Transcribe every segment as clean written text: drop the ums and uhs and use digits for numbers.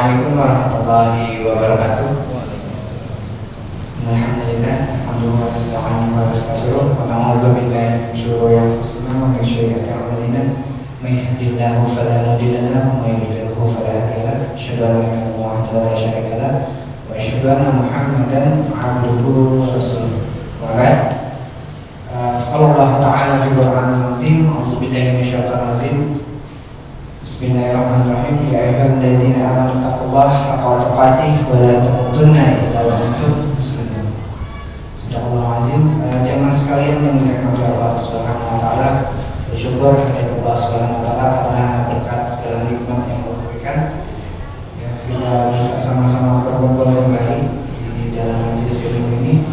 Assalamualaikum warahmatullahi wabarakatuh. Alhamdulillah, hamdulillah wassalamu ala rasulillah wa na'udzu billahi min syururi anfusina wa min sayyiati a'malina. May yahdihillahu fala mudilla lahu wa may yudlilhu fala hadiya lahu. Asyhadu an la ilaha illallah wahdahu la syarika lahu wa asyhadu anna Muhammadan 'abduhu wa rasuluh. Wa ba'd. Allah Ta'ala fi Qur'anil Azim. A'udzubillahi minasyaitonir rajim. Bismillahirrahmanirrahim. Ya ayyuhalladzina amanu taqullaha haqqa tuqatih wa la tamutunna illa wa antum muslimun. Subhanallah azim. Jemaah sekalian yang dirahmati Allah Subhanahu wa taala, bersyukur kepada Allah Subhanahu wa taala karena berkat segala nikmat yang Allah berikan. Ya, kita bisa sama-sama berkumpul kembali di dalam majelis ilmu ini.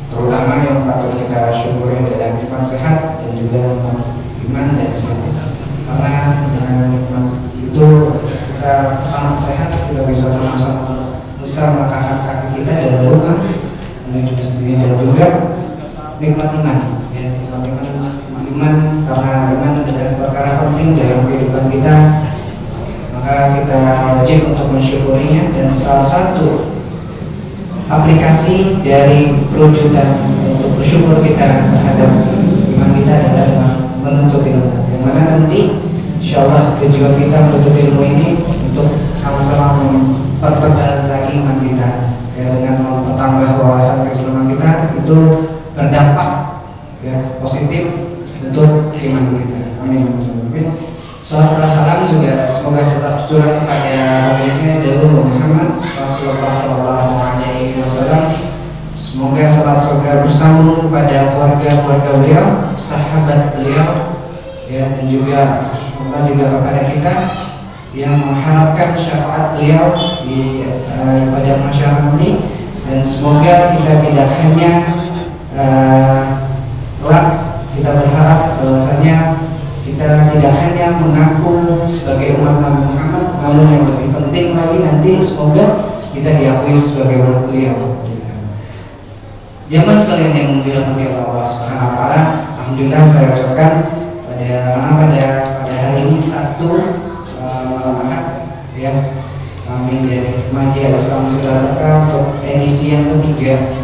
Terutama yang patut kita syukuri adalah nikmat sehat dan juga nikmat iman dan Islam. Karena dengan nikmat itu kita amat sehat, kita bisa sama-sama bisa melangkahkan kaki kita dan berdoa menuju sendiri, dan juga nikmat iman. Ya, nikmat iman karena iman adalah perkara penting dalam kehidupan kita, maka kita wajib untuk mensyukurinya. Dan salah satu aplikasi dari perwujudan untuk bersyukur kita terhadap iman kita adalah dengan menuntut ilmu, yang mana nanti insyaallah tujuan kita menuntut ilmu ini untuk sama-sama mempertebal lagi iman kita, ya, dengan mempertambah wawasan keislaman kita, itu berdampak ya positif untuk iman kita. Amin. Salawat dan salam juga semoga tetap curah kepada Nabi Dahulu Muhammad Rasulullah Sallallahu Alaihi Wasallam. Semoga salat surga bersambung kepada keluarga beliau, sahabat beliau, ya, dan juga semoga juga kepada kita yang mengharapkan syafaat beliau di pada masyarakat nanti. Dan semoga kita tidak hanya kelak kita berharap bahwasanya kita tidak hanya mengaku sebagai umat Nabi Muhammad, namun yang lebih penting lagi nanti semoga kita diakui sebagai umat beliau. Jamaah sekalian yang dirahmati Allah Subhanahu wa taala, alhamdulillah saya ucapkan pada hari ini Sabtu Ahad, ya, kami dari Majelis Islam Sudaraka untuk edisi yang ketiga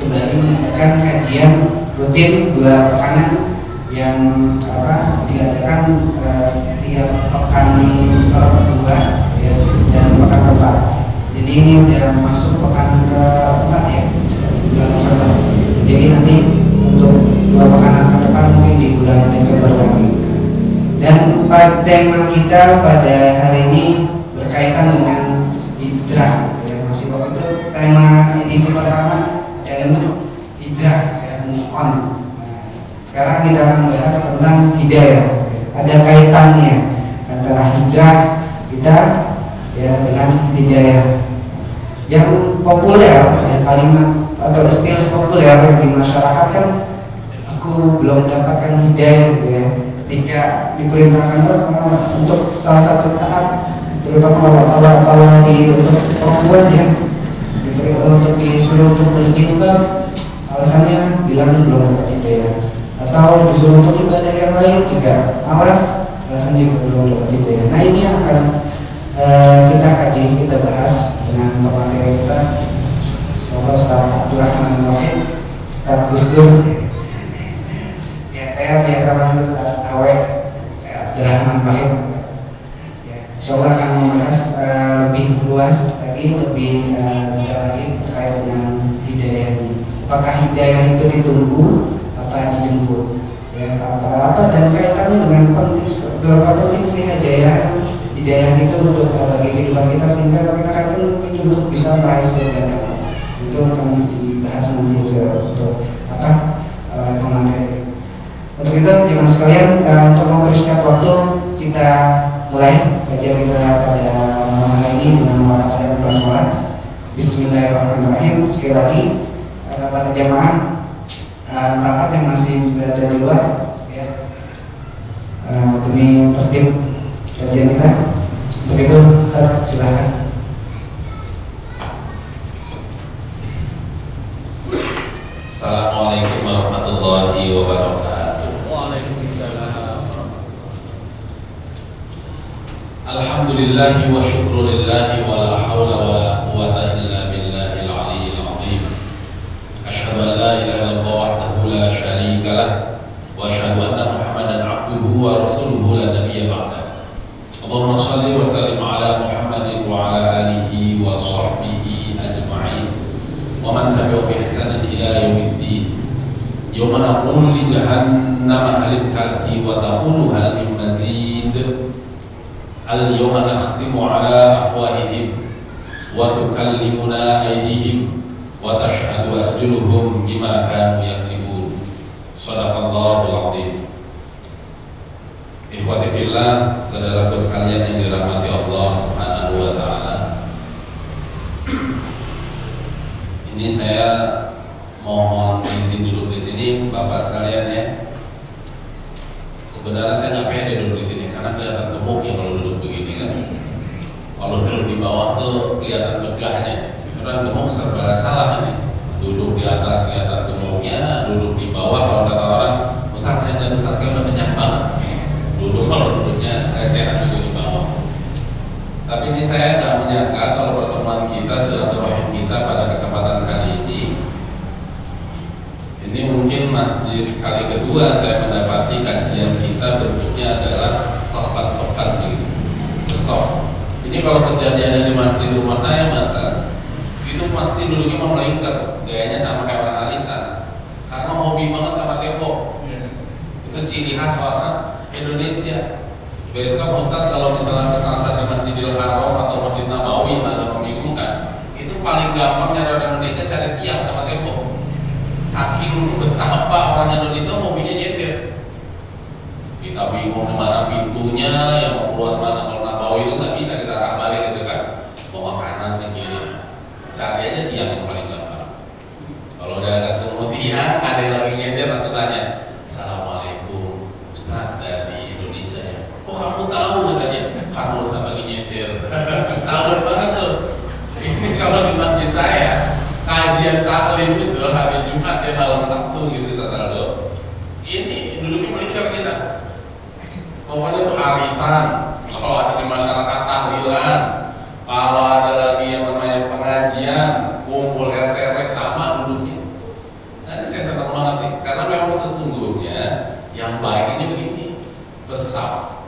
kembali mengadakan kajian rutin 2 pekanan yang diadakan setiap pekan kedua, ya, dan pekan keempat. Jadi ini udah masuk pekan keempat, ya. Jadi nanti untuk 2 pekanan ke depan mungkin di bulan Desember lagi. Dan tema kita pada hari ini berkaitan dengan hijrah, ya. Masih waktu itu tema edisi pertama yaitu hijrah, ya, move on. Sekarang kita akan bahas tentang hidayah. Ada kaitannya antara hijrah kita, ya, dengan hidayah. Yang populer, ya, kalimat atau istilah populer di masyarakat kan, aku belum mendapatkan hidayah, ya. Ketika diperintahkan untuk salah satu taat, terutama kalau di untuk perempuan, ya, untuk disuruh untuk berjilbab, alasannya bilang belum dapat hidayah. Atau disuruh untuk ibadah yang lain juga alasannya belum dapat hidayah. Nah, ini akan kita kaji, kita bahas dengan pemateri kita, Ustaz Abdurrahman Wahid, Ustaz Gus Dur. Ya, saya biasa panggil Ustaz Awe Abdurrahman Wahid. Ya, insyaallah akan membahas lebih luas lagi, lebih lagi terkait dengan hidayah ini. Apakah hidayah itu ditunggu, apa dijemput, ya, apa dan kaitannya dengan berapa penting sih hidayah itu untuk bagi kehidupan kita, sehingga kita akan untuk bisa meraih surga. Itu akan dibahas nanti juga untuk pemateri. Untuk itu jemaah sekalian, untuk mempersingkat waktu, kita mulai kajian kita pada malam hari ini dengan melaksanakan basmalah. Bismillahirrahmanirrahim. Sekali lagi para jemaah rapat yang masih berada di luar, ya, demi tertib kajian kita. Untuk itu saya silakan. Assalamualaikum warahmatullahi wabarakatuh. Waalaikumsalam. Alhamdulillahi wa syukrulillahi wa naqulu li jahannama hal tarti wa taqulu hal min mazid. Al-yawma nakhtimu ala afwahihim wa tukallimuna aydihim wa tashhadu arjuluhum bima kanu yaksibun. Shadaqallahul azim. Ikhwati fillah, saudaraku sekalian yang dirahmati Allah Subhanahu wa taala. Ini saya mohon izin duduk di sini, Bapak sekalian ya. Sebenarnya saya nggak pede duduk di sini karena kelihatan gemuk ya kalau duduk begini kan. Kalau duduk di bawah tuh kelihatan tegahnya. Orang gemuk serba salah ini. Duduk di atas kelihatan gemuknya, duduk di bawah kalau kata orang, Ustaz saya nggak Ustaz kayak udah kenyang banget. Duduk kalau duduknya sehat juga di bawah. Tapi ini saya nggak menyangka kalau pertemuan kita, silaturahim kita pada kesempatan kali ini mungkin masjid kali kedua saya mendapati kajian kita bentuknya adalah sofan begitu, soft. Ini kalau kejadiannya di masjid rumah saya masa itu pasti dulunya mau melingkar, gayanya sama kayak orang arisan, karena hobi banget sama tembok. Itu ciri khas orang Indonesia. Besok Ustadz kalau misalnya kesasar di Masjidil Haram atau Masjid Nabawi agak membingungkan, itu paling gampang nyari orang Indonesia cari tiang sama tembok. Saking betapa orang Indonesia hobinya nyetir. Kita bingung di mana pintunya, yang mau keluar mana. Kalau Nabawi itu nggak bisa kita arah balik gitu kan, bawa kanan ke kiri. Cari aja tiang yang paling gampang. Kalau udah ketemu tiang, ada yang lagi nyetir langsung tanya, Assalamualaikum, Ustadz dari Indonesia ya. Oh kamu tahu katanya, kamu Ustadz lagi nyetir. Tahu banget tuh. Ini kalau di masjid saya kajian taklim itu hari Jumat ya malam Sabtu gitu Saudara. Ini duduknya melingkar kita. Pokoknya itu arisan. Kalau ada di masyarakat tahlilan, kalau ada lagi yang namanya pengajian, kumpul RT sama duduknya. Nah, ini saya senang banget nih, karena memang sesungguhnya yang baik ini begini, bersaf.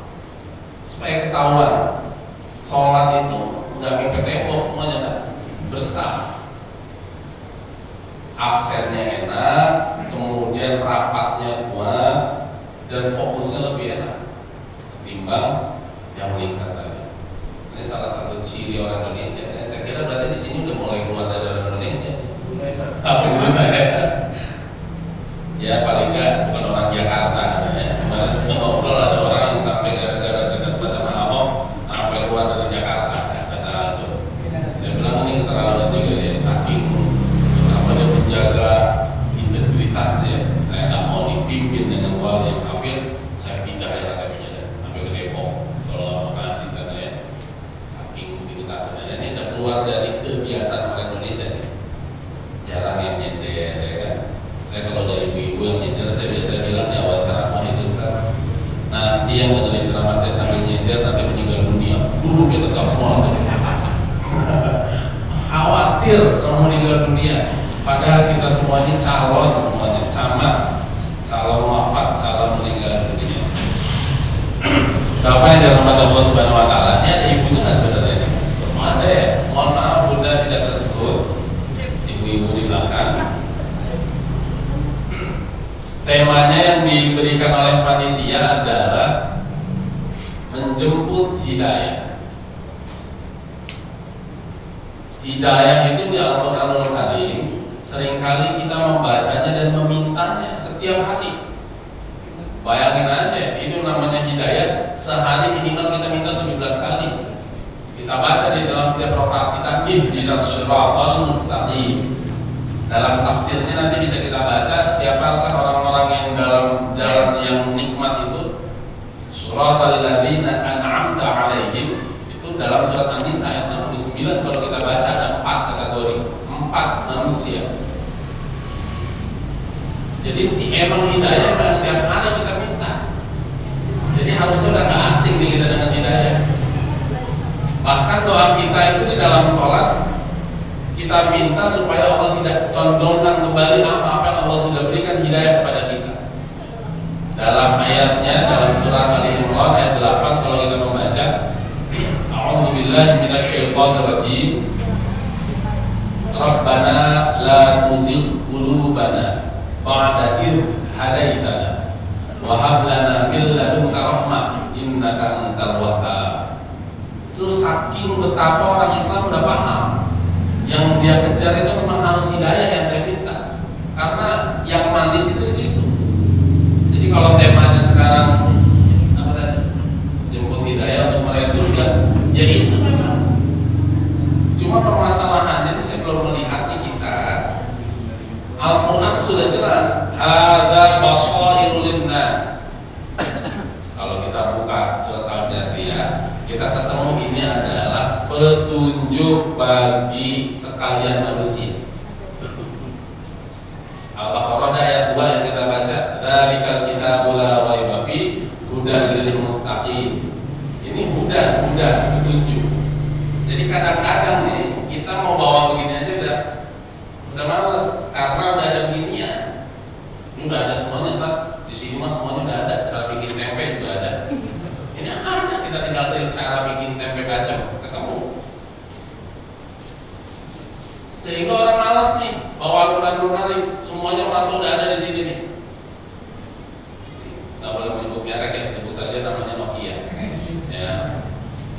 Supaya ketahuan sholat itu nggak mepet tembok semuanya kan, bersaf. Absennya enak, kemudian rapatnya kuat, dan fokusnya lebih enak ketimbang yang melingkar tadi. Ini salah satu ciri orang Indonesia. Saya kira berarti di sini udah mulai keluar dari orang Indonesia. Ya paling nggak bukan orang Jakarta. Kemarin saya ngobrol ada orang yang sampai gara-gara dekat pada Ahok sampai keluar dari Jakarta. Kata itu. Saya bilang ini keterlaluan juga ya, saking dia menjaga integritasnya. Saya nggak mau dipimpin dengan wal yang kafir, saya pindah ya katanya sampai ke Depok. Kalau Bekasi sana ya, saking begitu katanya. Ini udah keluar dari kebiasaan orang Indonesia nih. Jarang yang nyetir ya kan. Saya kalau ada ibu-ibu yang nyetir, saya biasa bilang di awal ceramah itu sekarang, nanti yang dengerin ceramah saya sambil nyetir nanti meninggal dunia. Duduk ya tetap semua langsung. Khawatir kalau meninggal dunia. Padahal kita semuanya calon, semuanya camat, calon wafat, calon meninggal dunia. Bapak yang dirahmati Allah Subhanahu Wa Taala, ini ada ibunya nggak sebenarnya? Ada ya. Mohon maaf bunda tidak tersebut. Ibu-ibu di belakang. Temanya yang diberikan oleh panitia adalah menjemput hidayah. Hidayah itu di Al-Quranul Karim seringkali kita membacanya dan memintanya setiap hari. Bayangin aja, itu namanya hidayah. Sehari minimal kita minta 17 kali. Kita baca di dalam setiap rakaat kita, ihdinas shiratal mustaqim. Dalam tafsirnya nanti bisa kita baca siapakah orang-orang yang dalam jalan yang nikmat itu. Shiratal ladzina an'amta 'alaihim. Itu dalam surat An-Nisa ayat 69. Kalau kita baca ada 4 kategori, 4 manusia. Jadi emang hidayah kan tiap hari kita minta. Jadi harusnya udah gak asing nih kita dengan hidayah. Bahkan doa kita itu di dalam sholat kita minta supaya Allah tidak condongkan kembali apa-apa yang Allah sudah berikan hidayah kepada kita. Dalam ayatnya dalam surah Ali Imran ayat 8 kalau kita membaca, A'udzubillahi minasyaitonirrajim. Rabbana la tuzigh qulubana ba'da idh hadaitana wa hab lana min ladunka rahmah innaka antal wahhab. Itu saking betapa orang Islam udah paham yang dia kejar itu memang harus hidayah yang dia minta, karena yang manis itu di situ. Jadi kalau temanya sekarang apa tadi, jemput hidayah untuk meraih surga, ya itu memang. Cuma permasalahannya ini saya belum melihat di kita. Al-Quran sudah jelas, hadza basyairul linnas. Kalau kita buka surat Al-Jathiyah, kita ketemu ini adalah petunjuk bagi sekalian manusia. Al-Baqarah ayat 2 yang kita baca, dzalikal kitabul la raiba fi hudan lil muttaqin. Ini huda petunjuk. Jadi kadang-kadang nih kita mau bawa begini aja udah males karena udah ada beginian. Ini udah ada semuanya, Ustaz. Di sini mah semuanya udah ada, cara bikin tempe juga ada. Ini ada, kita tinggal cari cara bikin tempe bacem, ketemu. Sehingga orang malas nih bawa Al-Quran, semuanya merasa udah ada di sini nih. Nggak boleh menyebut merek ya, sebut saja namanya Nokia. Ya.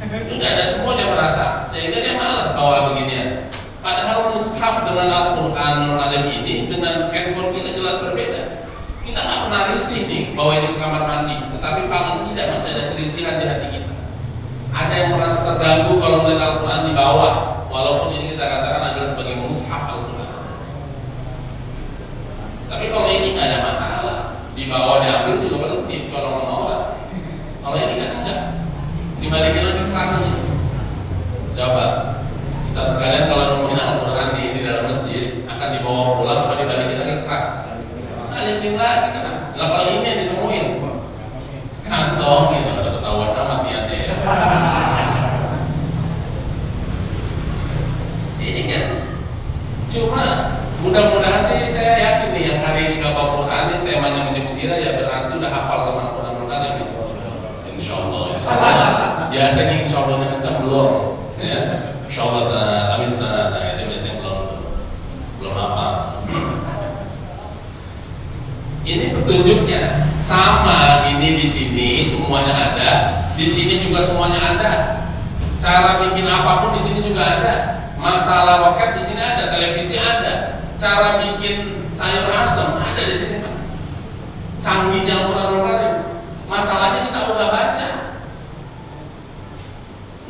Nggak ada, semuanya merasa, sehingga dia malas bawa beginian. Padahal mushaf dengan Al-Quranul Karim ini dengan handphone kita jelas berbeda. Kita nggak pernah risih nih bawa ini ke kamar mandi, tetapi paling tidak masih ada kerisian di hati kita. Ada yang merasa terganggu kalau melihat Al-Quran di bawah, walaupun ini kita katakan adalah sebagai mushaf Al-Quran. Tapi kalau ini nggak ada masalah, di bawah diambil juga berhenti, kalau menolak. Kalau ini kan enggak, dibalikin lagi ke kanan. Coba Ustaz sekalian, kalau nemuin Al-Quran di dalam masjid akan dibawa pulang atau dibalikin lagi ke rak? Balikin lagi kan? Nah kalau ini yang ditemuin kantong gitu, ada ketahuan amat niatnya ya. Ini kan cuma mudah-mudahan sih saya yakin nih yang hari ini gak bawa Quran, ini temanya menyebut hidayah, ya berarti udah hafal sama Al-Quran gitu. Insya Allah. Biasanya insya Allahnya kencang belum ya. Insya Allah amin sana, nah, itu biasanya belum apa. Ini petunjuknya sama, ini di sini semuanya ada, di sini juga semuanya ada. Cara bikin apapun di sini juga ada. Masalah roket di sini ada, televisi ada. Cara bikin sayur asem ada di sini Pak. Canggihnya Al-Quran Karim. Masalahnya kita udah baca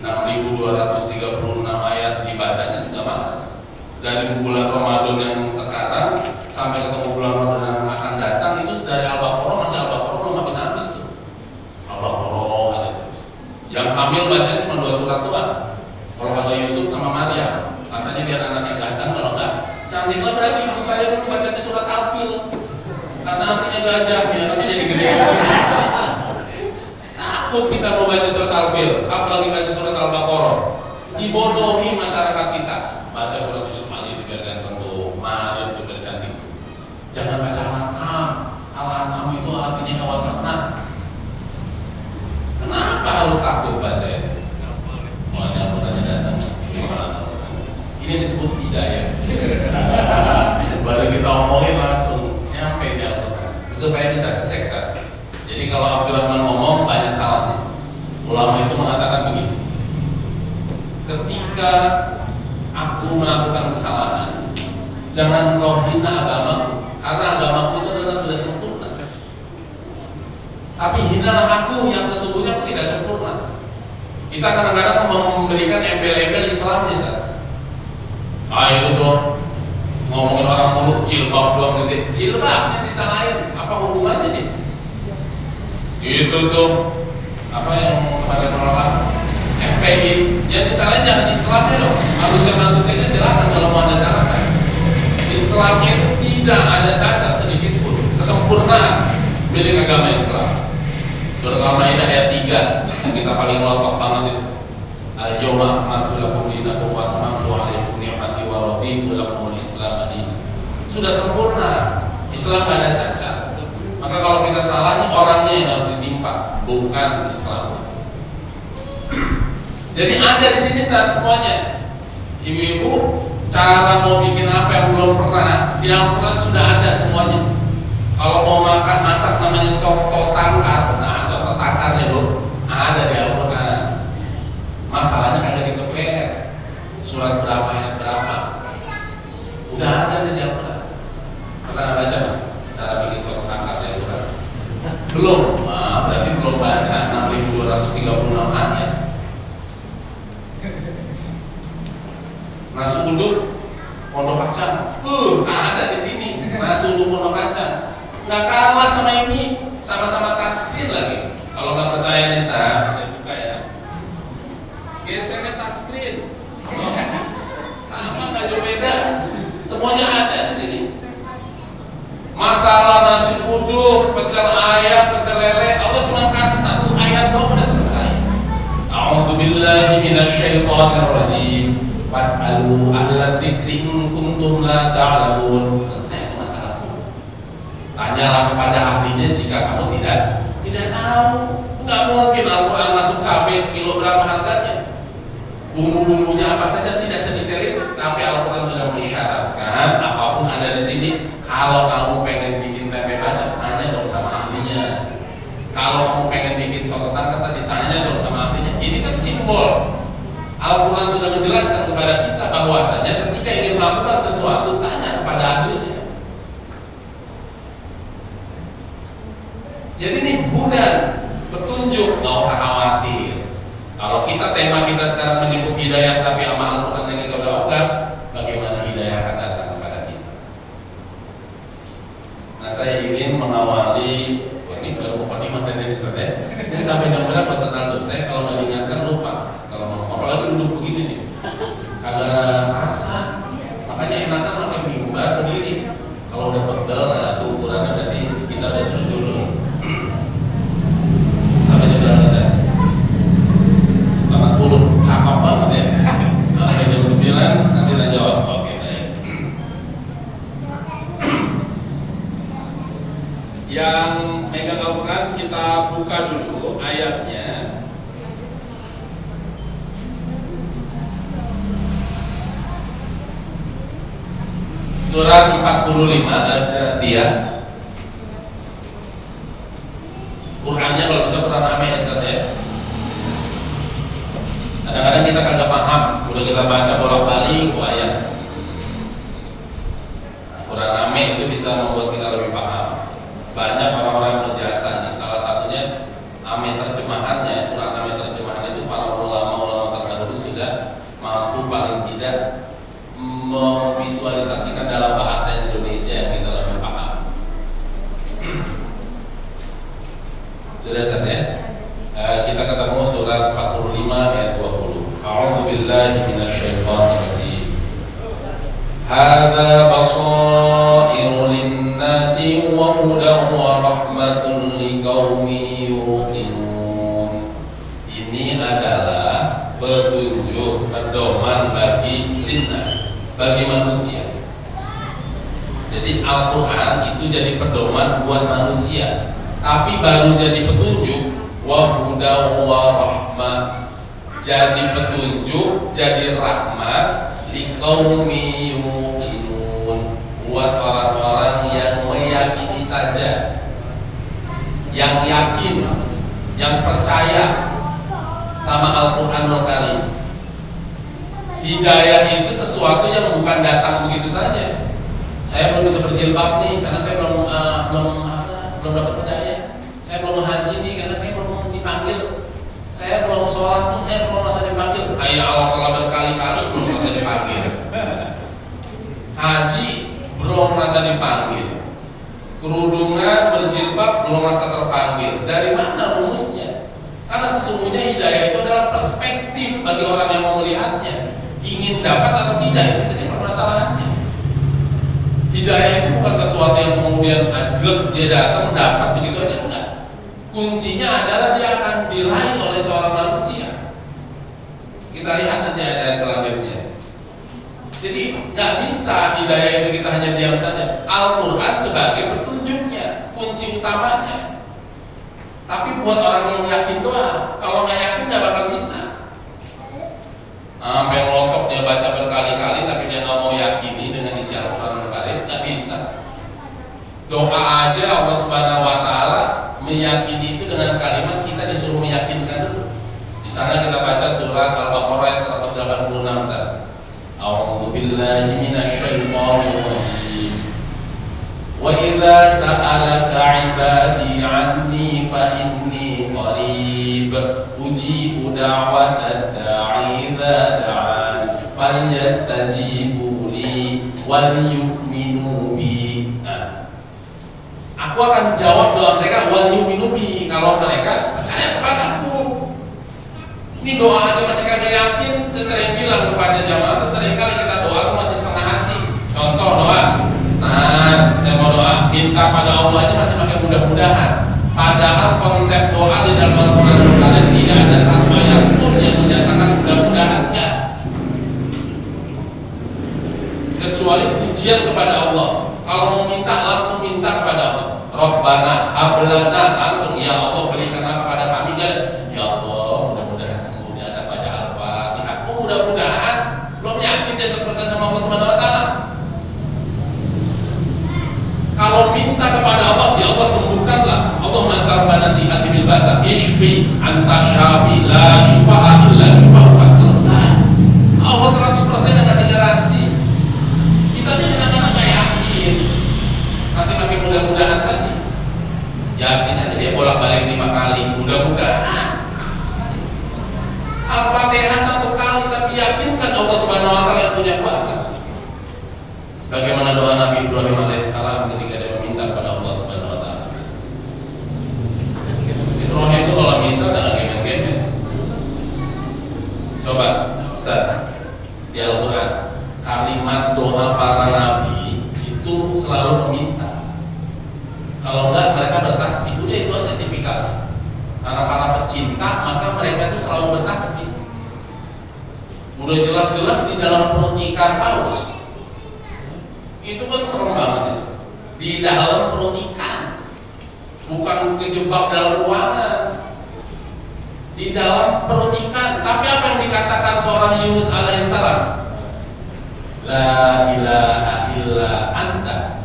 6.236 ayat, dibacanya juga malas. Dari bulan Ramadan yang sekarang sampai ketemu bulan Ramadan yang akan datang, itu dari Al-Baqarah masih Al-Baqarah belum habis-habis tuh. Al-Baqarah ada terus. Yang hamil bacanya cuma 2 surat doang. Kalau kata Yusuf sama Maryam, katanya biar anaknya ganteng, kalau enggak cantiklah. Berarti ibu saya dulu bacanya surat Al-Fil, karena artinya gajah, biar anaknya jadi gede. Takut kita mau baca surat Al-Fil, apalagi baca surat Al-Baqarah. Dibodohi masyarakat kita. Baca surat Yusuf aja itu biar ganteng tuh, Maryam itu biar cantik. Jangan baca Al-An'am. Al-An'am itu artinya hewan ternak. Kenapa harus takut baca itu? Makanya Al-Qurannya datang. Ini disebut hidayah. Baru kita omongin langsung nyampe di Al-Quran, supaya bisa kecek saja. Jadi kalau Abdurrahman ngomong banyak salahnya. Ulama itu mengatakan begini: ketika aku melakukan kesalahan, jangan kau hina agamaku, karena agamaku itu adalah sudah sempurna. Tapi hinalah aku yang sesungguhnya tidak sempurna. Kita kadang-kadang memberikan embel-embel Islamnya, Zat. Itu tuh ngomongin orang mulut jilbab doang gitu. Jilbabnya disalahin, apa hubungannya nih? Itu tuh apa yang kemarin menolak FPI, yang disalahin jangan Islamnya dong. Manusia-manusianya silakan kalau mau ada salahkan. Islam itu tidak ada cacat sedikit pun, kesempurnaan milik agama Islam. Surat Al-Maidah ayat 3 yang kita paling lompat banget itu. Al-yawma akmaltu lakum dinakum wa atmamtu alaykum ni'mati wa raditu lakumul Islam dinan. Sudah sempurna, Islam tidak ada cacat. Maka kalau kita salah, orangnya yang harus ditimpa, bukan Islam. Jadi ada di sini saat semuanya. Ibu-ibu, cara mau bikin apa yang belum pernah di Al-Quran sudah ada semuanya. Kalau mau makan masak namanya soto tangkar. Nah, soto tangkarnya bro ada di Al-Quran. Masalahnya kagak dikepet. Surat berapa ayat berapa? Udah ada di Al-Quran. Pernah baca mas? Cara bikin soto tangkar di Al-Quran? Belum. Nah, berarti belum baca 6.236 ayat. Nasi uduk pondok kacang, ada di sini. Nasi uduk pondok kacang, nggak kalah sama ini, sama-sama touchscreen lagi. Kalau nggak percaya nih, saya buka ya. Gesernya touchscreen, sama nggak jauh beda. Semuanya ada di sini. Masalah nasi uduk, pecel ayam, pecel lele, Allah cuma kasih satu ayat doang udah selesai. A'udzubillahi minasyaitonir rajim. Was'alu ahla dzikri in kuntum la ta'lamun. Selesai itu masalah semua. Tanyalah kepada ahlinya jika kamu tidak tahu. Enggak mungkin Al-Quran masuk cabai sekilo berapa harganya. Bumbu-bumbunya apa saja tidak sedetail itu. Tapi Al-Quran sudah mengisyaratkan apapun ada di sini. Kalau kamu pengen bikin tempe bacem, tanya dong sama ahlinya. Kalau kamu pengen bikin soto tangkar, tanya dong sama ahlinya. Ini kan simbol. Al-Quran sudah menjelaskan kepada kita bahwasanya ketika ingin melakukan sesuatu, tanya kepada ahlinya. Jadi ini hudan, petunjuk, nggak usah khawatir. Kalau kita tema kita sekarang menyebut hidayah, tapi amal Al-Quran yang kita udah ogah, bagaimana hidayah akan datang kepada kita? Nah, saya ingin mengawali, ini baru mukadimah dari Ustaz. Ini sampai jam berapa Ustaz Aldo? Saya kalau nggak diingatkan lupa. Apalagi duduk begini nih, agak rasa. Makanya enakan pakai mimbar berdiri. Kalau udah pegel, nah itu ukurannya berarti kita harus duduk dulu. Sampai jam berapa saya? 7:30, cakep banget ya. Sampai jam 9 nanti saya jawab. Oke, baik. Yang megang Al-Quran kita buka dulu ayatnya. Surat 45 Al-Jatiyah. Qurannya kalau bisa Quran Ame ya Ustaz ya. Kadang-kadang kita kagak paham, udah kita baca bolak-balik ayat. Quran Ame itu bisa membuat kita lebih paham. Banyak orang-orang yang berjasa nih. Salah satunya Ame terjemahannya, Quran Ame terjemahan itu para ulama-ulama terdahulu sudah mampu paling tidak memvisualisasikan dalam bahasa Indonesia yang kita lebih paham. Sudah Ustaz ya? Kita ketemu surat 45 ayat 20. A'udzubillahi minasyaitonir rajim. Hadza basairu lin-nasi wa hudan wa rahmatun liqaumin yuqinun. Ini adalah petunjuk, pedoman bagi linnas, bagi manusia. Jadi Al-Quran itu jadi pedoman buat manusia, tapi baru jadi petunjuk wa huda wa rahmah, jadi petunjuk, jadi rahmat liqaumi yuqinun, buat orang-orang yang meyakini saja, yang yakin, yang percaya sama Al-Quranul Karim. Hidayah itu sesuatu yang bukan datang begitu saja. Saya belum bisa berjilbab nih karena saya belum dapat hidayah. Saya belum haji nih karena saya belum dipanggil. Saya belum sholat nih, saya belum merasa dipanggil. Hayya Allah sholat berkali-kali belum merasa dipanggil. Haji belum merasa dipanggil. Kerudungan, berjilbab belum merasa terpanggil. Dari mana rumusnya? Karena sesungguhnya hidayah itu adalah perspektif bagi orang yang mau melihatnya. Ingin dapat atau tidak, itu saja permasalahannya. Hidayah itu bukan sesuatu yang kemudian anjlek dia datang dapat begitu aja, enggak. Kuncinya adalah dia akan diraih oleh seorang manusia. Kita lihat nanti ayat selanjutnya. Jadi nggak bisa hidayah itu kita hanya diam saja. Al-Quran sebagai petunjuknya, kunci utamanya. Tapi buat orang yang yakin doang. Kalau nggak yakin nggak bakal bisa. Sampai ngelotok dia baca berkali-kali, tapi dia nggak mau yakini dengan isi Al-Quran Al-Karim, nggak bisa. Doa aja Masa A'udzu billahi minasyaitonir rajim. Wa idza sa'alaka 'ibadi 'anni fa inni qarib ujibu da'watad da'i idza da'an falyastajibu li wal yu'minu bi. Aku akan jawab doa mereka wal yu'minu bi, kalau mereka percaya kepadaku. Ini doa aja masih kagak yakin. Saya sering bilang kepada jamaah, sering kali kita doa itu masih setengah hati. Contoh doa, nah, saya mau doa, minta pada Allah itu masih pakai mudah-mudahan. Padahal konsep doa di dalam Al-Quran tidak ada satu ayat pun yang menyatakan mudah-mudahan, enggak. Kecuali pujian kepada Allah. Kalau mau minta langsung minta kepada Allah. Rabbana hablana, langsung ya Allah berikanlah kepada kami. Ya Allah, mudah-mudahan seluruhnya ada baca Al-Fatihah. Oh, mudah-mudahan belum yakin dia 100% sama Allah Subhanahu wa taala. Kalau minta kepada Allah, ya Allah sembuhkanlah. Allah mantar nasihat bil basa ishfi anta syafi la shifa'a illa shifa'uka. Selesai. Allah 100% yang kasih garansi. Kita ini kadang-kadang gak yakin. Masih pakai mudah-mudahan tadi. Yasin aja dia bolak-balik 5 kali, mudah-mudahan. Al-Fatihah 1 kali, tapi yakinkan Allah Subhanahu wa taala yang punya kuasa. Sebagaimana doa Nabi Ibrahim alaihissalam ketika dia meminta kepada Allah Subhanahu wa taala. Ibrahim itu kalau minta jangan gemet-gemet. Coba, Ustaz, di Al-Quran kalimat doa para nabi itu selalu meminta. Kalau enggak mereka bertasbih, itu aja tipikal. Karena para pecinta maka mereka itu selalu bertasbih. Udah jelas-jelas di dalam perut ikan paus. Itu kan serem banget itu. Di dalam perut ikan, bukan kejebak dalam ruangan. Di dalam perut ikan. Tapi apa yang dikatakan seorang Yunus alaihissalam? La ilaha illa anta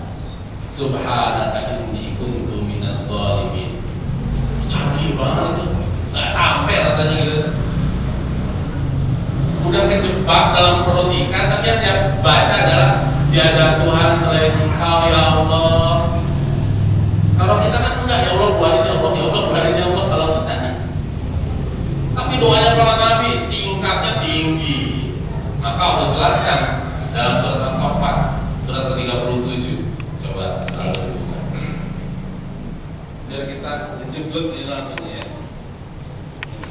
subhanaka inni kuntu minaz zalimin. Canggih banget itu. Gak sampai rasanya gitu. Udah kejebak dalam perut ikan, tapi yang dia baca adalah tiada Tuhan selain Engkau ya Allah. Kalau kita kan enggak, ya Allah keluarin ya Allah, ya Allah keluarin ya Allah kalau kita. Tapi doanya para nabi tingkatnya tinggi. Maka Allah jelaskan dalam surat As-Saffat surat ke-37. Coba selalu dibuka. Biar kita jeblut ini langsung ya.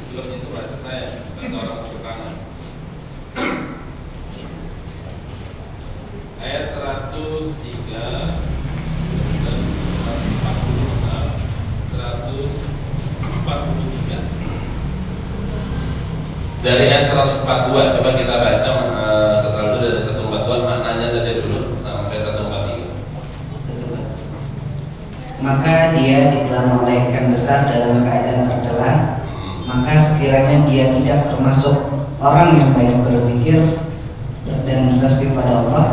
Jeblut itu bahasa saya, bahasa orang Turkana. Ayat 103 dan 143. Dari ayat 142 coba kita baca setelah itu dari 142 maknanya saja dulu sampai 143. Maka dia ditelan oleh ikan besar dalam keadaan tercela, maka sekiranya dia tidak termasuk orang yang banyak berzikir dan bertasbih pada Allah,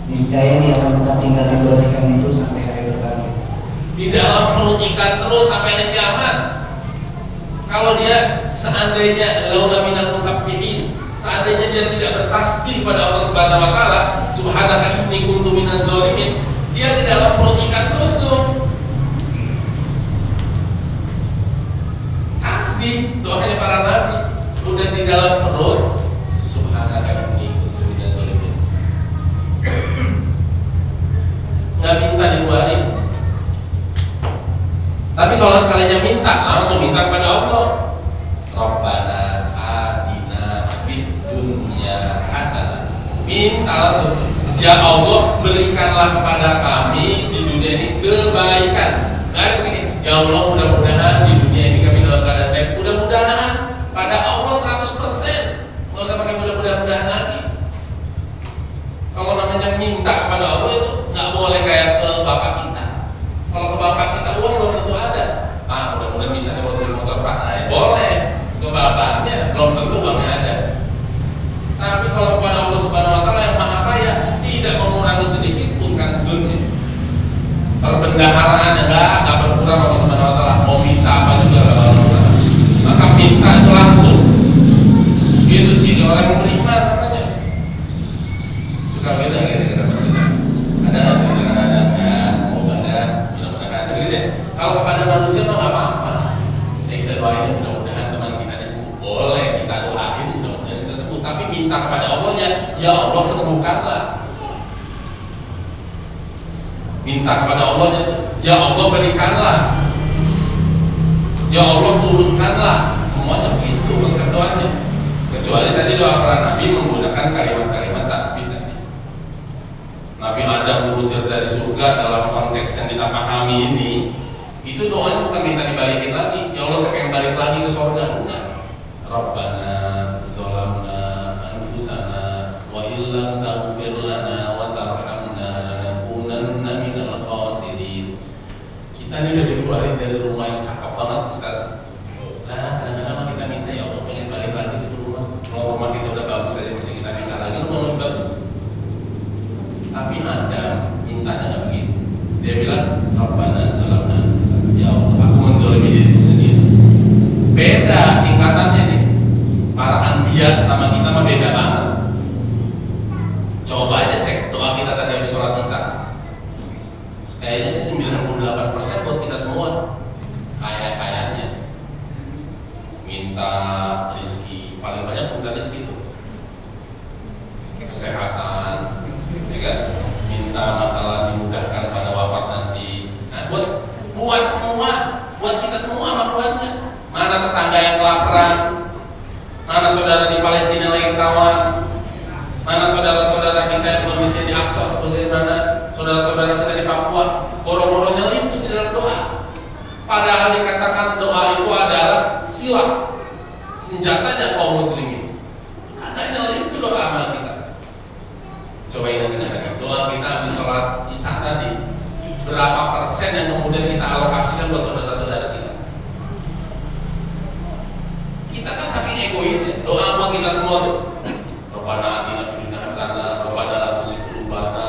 niscaya dia akan tetap tinggal di perut ikan itu sampai hari berbangkit. Di dalam perut ikan terus sampai hari kiamat. Kalau dia seandainya launa minal musabbihin, seandainya dia tidak bertasbih pada Allah Subhanahu wa taala, subhanaka inni kuntu minaz zalimin, dia di dalam perut ikan terus tuh. Tasbih doanya para nabi udah di dalam perut, subhanaka inni kuntu minaz zalimin. Enggak minta dikeluarin. Tapi kalau sekalinya minta, langsung minta kepada Allah. Rabbana atina fid dunya hasanah. Minta langsung. Ya Allah, berikanlah kepada kami di dunia ini kebaikan. Gak ada begini. Ya Allah, mudah-mudahan di dunia ini kami dalam keadaan baik. Mudah-mudahan pada Allah 100%. Nggak usah pakai mudah-mudahan lagi. Kalau namanya minta kepada Allah itu nggak boleh kayak ke bapak kita. Kalau ke bapak kita uang belum tentu ada. Mudah-mudahan bisa beli motor Pak. Nah, boleh. Ke bapaknya belum tentu uangnya ada. Tapi kalau kepada Allah Subhanahu wa taala yang Maha Kaya, tidak mengurangi sedikit pun kan zulnya. Perbendaharaan enggak berkurang Allah Subhanahu wa taala. Mau minta apa juga enggak berkurang. Maka minta itu langsung. Itu ciri orang yang beriman namanya. ya Allah sembuhkanlah. Minta kepada Allah, ya Allah berikanlah, ya Allah turunkanlah. Semuanya begitu konsep doanya. Kecuali tadi doa para nabi menggunakan kalimat-kalimat tasbih tadi. Nabi Adam diusir dari surga dalam konteks yang kita pahami ini, itu doanya bukan minta dibalikin lagi, ya Allah saya pengen balik lagi ke surga, enggak. Rabbana zolamna anfusana wa illam taghfir lana wa tarhamna lanakunanna minal khasirin. Kita ini udah dikeluarin dari rumah yang cakep banget, Ustaz. Nah, kadang-kadang kita minta, ya Allah pengen balik lagi ke rumah. Kalau rumah kita udah bagus aja masih kita minta lagi rumah lebih bagus. Tapi Adam mintanya nggak begitu. Dia bilang, Rabbana zolamna anfusana. Ya Allah, aku menzolimi diriku sendiri. Beda tingkatannya nih. Para anbiya sama kita mah beda banget. Coba aja cek doa kita tadi di sholat isya. Kayaknya sih 98% buat kita semua. Kayaknya minta rezeki, paling banyak minta rezeki itu. Kesehatan, ya kan? Minta masalah dimudahkan pada wafat nanti. Nah, buat semua, buat kita semua makhluknya. Mana tetangga yang kelaparan, mana saudara di Palestina lagi ketahuan, mana saudara-saudara kita yang kondisinya di Aqsa, bagaimana saudara-saudara kita di Papua, boro-boronya itu di dalam doa. Padahal dikatakan doa itu adalah silah, senjatanya kaum muslimin. Katanya itu doa amal kita. Coba ingat lagi, doa kita habis sholat isya tadi, berapa persen yang kemudian kita alokasikan buat saudara-saudara kita? Kita kan saking egois ya, doa buat kita semua tuh. Rabbana atina fid dunya hasanah, Rabbana la tuzigh qulubana.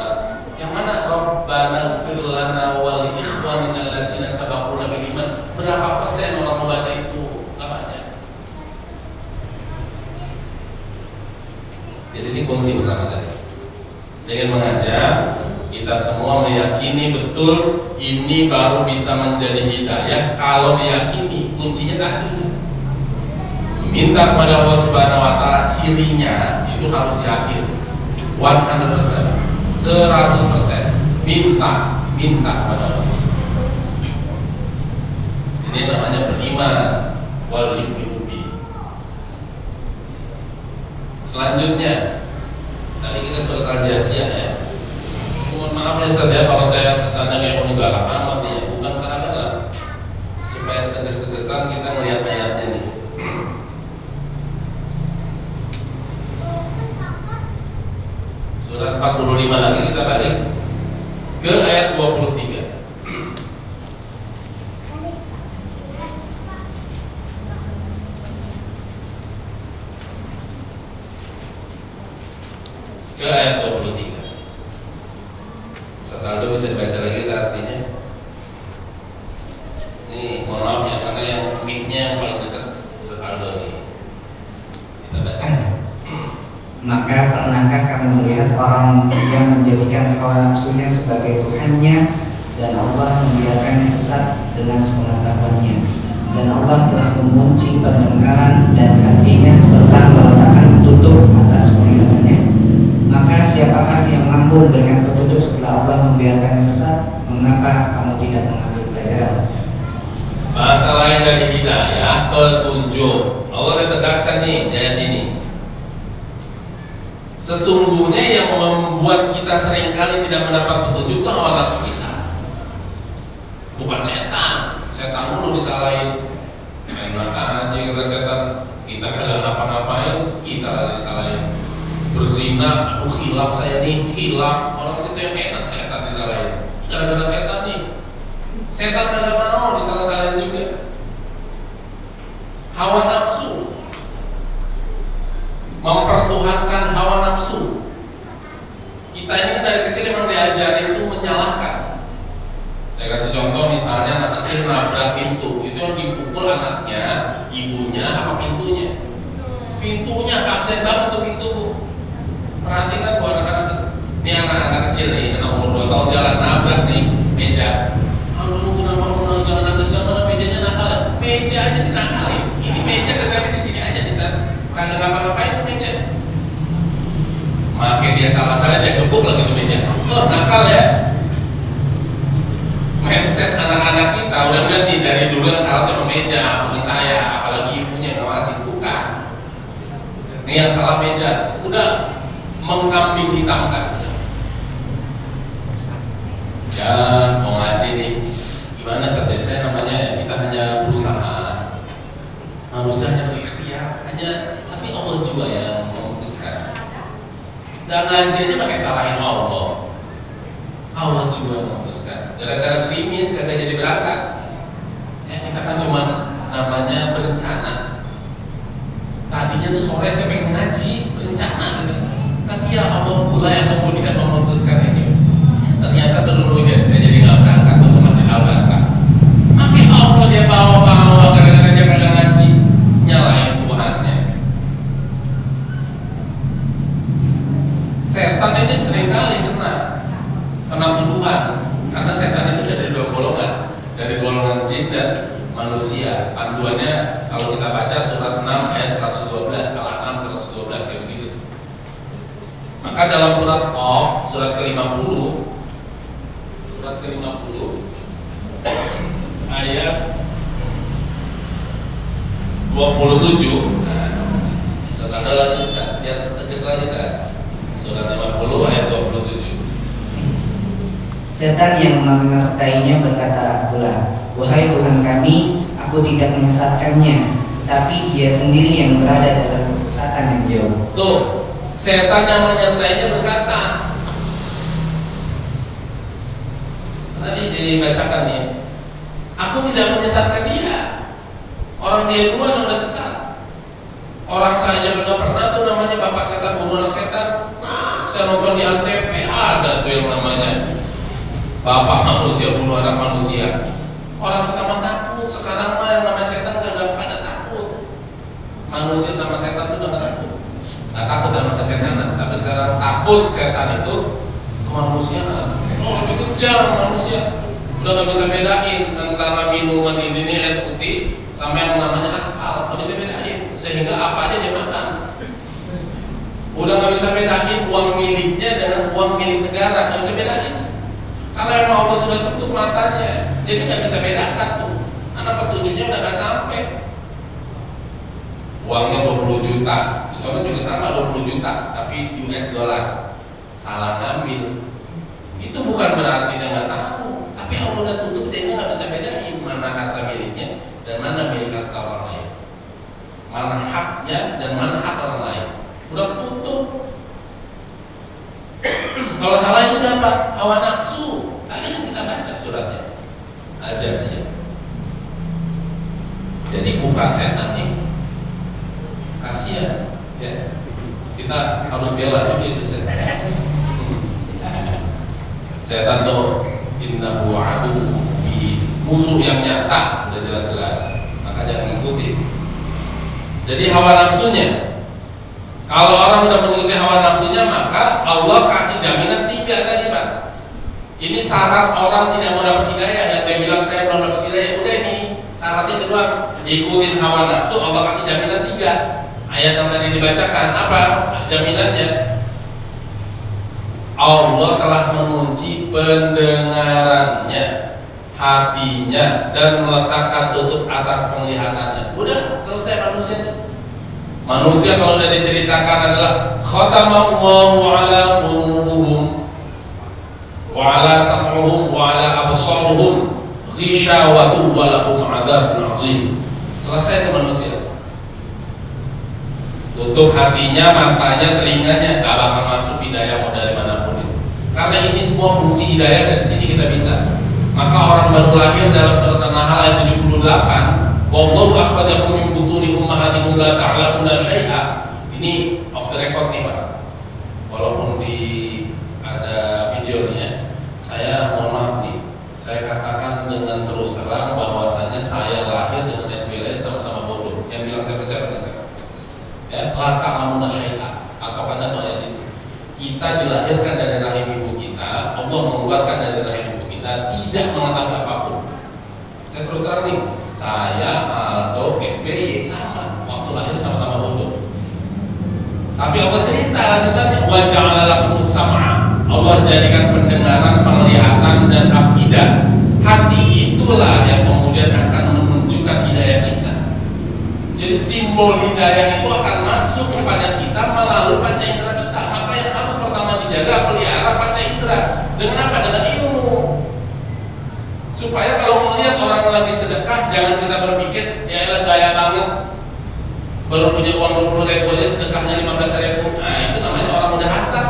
Yang mana Rabbana ighfir lana wa li ikhwanina allazina sabaquna bil iman. Berapa persen orang membaca itu? Enggak banyak. Jadi ini kunci utama tadi. Saya ingin mengajak kita semua meyakini betul ini baru bisa menjadi hidayah kalau diyakini. Kuncinya tadi. Minta kepada Allah Subhanahu wa Ta'ala, cirinya itu harus yakin 100%, 100%. Minta kepada Allah. Ini namanya beriman. Wal yu'minu bi. Selanjutnya, tadi kita surat Al-Jasiyah ya. Mohon maaf ya Ustaz ya kalau saya kesannya kayak menegak amat ya, bukan karena supaya tegas-tegasan kita melihat ayatnya nih. Surat 45 lagi kita balik ke ayat 23. Ke ayat 23. Setelah itu bisa dibaca lagi artinya. Ini mohon maaf ya karena yang mic-nya yang paling dekat Ustaz Aldo ini. Kita baca. Maka pernahkah kamu melihat orang yang menjadikan hawa nafsunya sebagai Tuhannya dan Allah membiarkannya sesat dengan sepengetahuannya, dan Allah telah mengunci pendengaran dan hatinya serta meletakkan tutup atas penglihatannya. Maka siapakah yang mampu memberikan petunjuk setelah Allah membiarkannya sesat? Mengapa kamu tidak mengambil pelajaran? Bahasa lain dari hidayah, petunjuk. Allah tegaskan nih di ayat ini. Sesungguhnya yang membuat kita seringkali tidak mendapat petunjuk itu hawa nafsu kita, bukan setan. Setan dulu disalahin, enak aja kata setan. Kita kagak ngapa-ngapain, kita lagi disalahin. Berzina, aduh hilaf saya nih, hilaf. Orang situ yang enak setan disalahin. Gara-gara setan nih, setan kagak mau disalah-salahin juga. Hawa nafsu, mempertuhankan hawa nafsu. Kita ini dari kecil memang diajarin itu menyalahkan. Saya kasih contoh misalnya anak kecil nabrak pintu, itu yang dipukul anaknya, ibunya, apa pintunya? Pintunya, kasian banget tuh pintu bu. Perhatikan bu anak-anak, ini anak-anak kecil nih, anak umur 2 tahun jalan nabrak nih meja. Aduh kenapa mau jangan nangis sama mejanya nakal? Meja aja dinakalin. Ini meja tetapi di sini aja di sana. Kagak ngapa-ngapain tuh meja. Makai dia salah-salah dia gebuk lagi ke meja. Oh, nakal ya. Mindset anak-anak kita udah ganti dari dulu yang salah ke meja, bukan saya, apalagi ibunya yang ngawasin, bukan. Ini yang salah meja, udah mengkambing hitamkan. Ya, mau ngaji nih, gimana strategi saya namanya? Kita hanya berusaha, manusia hanya berikhtiar, hanya tapi Allah juga yang memutuskan. Gak ngaji aja pakai salahin Allah. Allah juga yang memutuskan. Gara-gara krimis kagak jadi berangkat. Ya kita kan cuma namanya berencana. Tadinya tuh sore saya pengen ngaji, berencana gitu. Tapi ya Allah pula yang kemudian memutuskan ini. Ternyata terlalu saya jadi nggak berangkat untuk masjid Al-Barkah. Makanya Allah dia bawa-bawa gara-gara dia kagak ngaji, nyalain Tuhannya. Setan ini seringkali kena tuduhan, karena setan itu dari dua golongan, dari golongan jin dan manusia. Panduannya kalau kita baca surat 6 ayat 112, Al-An'am 112 kayak begitu. Maka dalam surat Qaf, surat ke-50 ayat 27. Nah, ada lagi biar tegas lagi surat 50 ayat 27. Setan yang mengertainya berkata pula, "Wahai Tuhan kami, aku tidak menyesatkannya, tapi dia sendiri yang berada dalam kesesatan yang jauh." Tuh, setan yang menyertainya berkata, tadi dibacakan nih, aku tidak menyesatkan dia. Orang dia duluan udah sesat. Orang saya nggak pernah tuh namanya bapak setan bunuh anak setan. Nah, saya nonton di Antv ada tuh yang namanya bapak manusia bunuh anak manusia. Orang pertama takut, sekarang mah yang namanya setan gak pada takut. Manusia sama setan tuh gak takut. Gak takut sama kesetanan, tapi sekarang takut setan itu ke manusia. Oh, lebih kejam manusia. Udah gak bisa bedain antara minuman ini air putih sama yang namanya aspal, gak bisa bedain. Sehingga apa aja dia makan. Udah gak bisa bedain uang miliknya dengan uang milik negara, gak bisa bedain. Karena emang Allah sudah tutup matanya, jadi nggak bisa bedakan tuh. Karena petunjuknya udah nggak sampai. Uangnya 20 juta, di sana juga sama 20 juta, tapi US dollar. Salah ngambil. Itu bukan berarti dia nggak tahu, tapi Allah udah tutup sehingga nggak bisa bedain mana harta miliknya dan mana milik harta orang lain, mana haknya dan mana hak orang lain. Udah tutup. Kalau salah itu siapa? Hawa nafsu. Tadi yang kita baca suratnya Al-Jasiyah. Jadi bukan setan nih. Kasihan ya. Kita harus bela juga itu setan. Setan tuh innahu aduwwun mubin, musuh yang nyata, udah jelas-jelas. Maka jangan ikuti. Jadi hawa nafsunya, kalau orang udah mengikuti hawa nafsunya, maka Allah kasih jaminan 3 tadi Pak. Ini syarat orang tidak mau dapat hidayah. Yang dia bilang saya belum dapat hidayah, udah ini syaratnya kedua, ikutin hawa nafsu. Allah kasih jaminan 3. Ayat yang tadi dibacakan apa jaminannya? Allah telah mengunci pendengarannya, hatinya, dan meletakkan tutup atas penglihatannya. Udah selesai manusia. Manusia kalau sudah diceritakan adalah khatamallahu ala qulubuhum wa ala sam'uhum wa ala absaruhum ghishawatu wa lahum adzabun azim. Selesai itu manusia. Tutup hatinya, matanya, telinganya, gak bakal masuk hidayah mau dari manapun itu. Karena ini semua fungsi hidayah dari sini kita bisa. Maka orang baru lahir dalam surat An-Nahl ayat 78, wallahu akhrajakum min butuni ummahatikum la ta'lamuna syai'a. Ini off the record nih Pak. Walaupun di ada videonya, saya mohon maaf nih. Saya katakan dengan terus terang bahwasanya saya lahir dengan SBL sama-sama bodoh. Yang bilang saya ya, la ta'lamuna syai'a atau karena ayat itu. Kita dilahirkan dari rahim ibu kita, Allah mengeluarkan dari rahim ibu kita tidak mengetahui apapun. Saya terus terang nih, saya Aldo SBY sama waktu lahir sama-sama bodoh. Tapi Allah cerita lanjutannya, wa ja'ala lakumus sam'a, Allah jadikan pendengaran, penglihatan dan afidah. Hati itulah yang kemudian akan menunjukkan hidayah kita. Jadi simbol hidayah itu akan masuk kepada kita melalui panca indera kita. Maka yang harus pertama dijaga, pelihara panca indera. Dengan apa? Dengan ilmu. Supaya kalau melihat orang lagi sedekah, jangan kita berpikir ya elah gaya banget, baru punya uang 20.000 aja sedekahnya 15.000. Nah itu namanya orang udah hasad.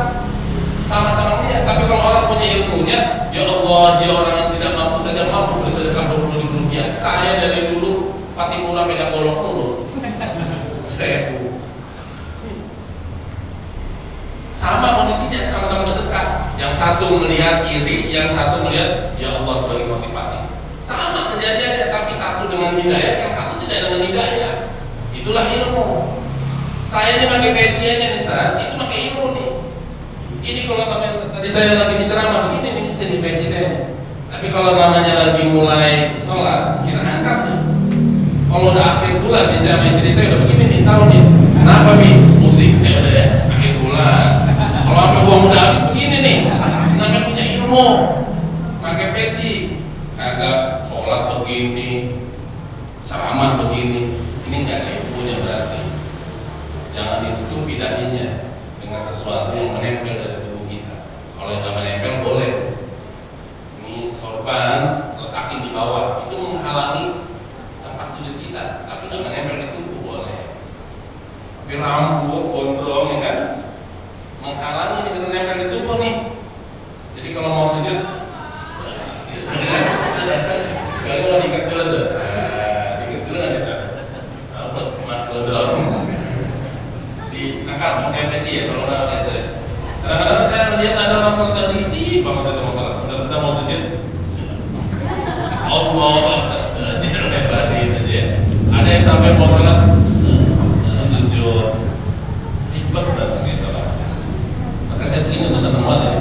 Sama-sama melihat. Tapi kalau orang punya ilmunya, ya Allah, dia orang yang tidak mampu saja mampu bersedekah 20.000 rupiah. Saya dari dulu Patimura pegang golok mulu. Sama kondisinya, sama-sama sedekah. Yang satu melihat iri, yang satu melihat ya Allah sebagai motivasi. Sama kejadiannya, tapi satu dengan hidayah, yang satu tidak dengan hidayah. Itulah ilmu. Saya ini pakai peciannya nih saat itu pakai ilmu nih. Ini kalau tadi saya lagi ceramah begini nih mesti di peci saya. Tapi kalau namanya lagi mulai sholat, kita angkat nih. Kalau udah akhir bulan, nih saya sama istri saya udah begini nih, tahu nih. Kenapa nih? Musik saya udah ya, akhir bulan. Kalau sampai uang udah habis begini nih, namanya punya ilmu. Pakai peci, kagak sholat begini, ceramah begini. Ini nggak ada ilmunya berarti. Jangan ditutupi dahinya dengan sesuatu yang menempel dari tubuh kita. Kalau yang nggak menempel boleh. Ini sorban letakin di bawah, itu menghalangi tempat sujud kita, tapi nggak menempel di tubuh boleh. Tapi rambut, gondrong ya kan, menghalangi dengan menempel di tubuh nih. Jadi kalau mau sujud, kalau mau diikat dulu tuh, diikat dulu nanti Mas Godong diangkat pakai peci ya kalau nggak gitu. Kadang-kadang saya lihat ada masalah tradisi banget itu masalah. Kita mau sujud, Allah tidak lebar itu ya. Ada yang sampai mau sholat sujud, ribet banget nih sholat. Maka saya begini tuh seneng banget ya.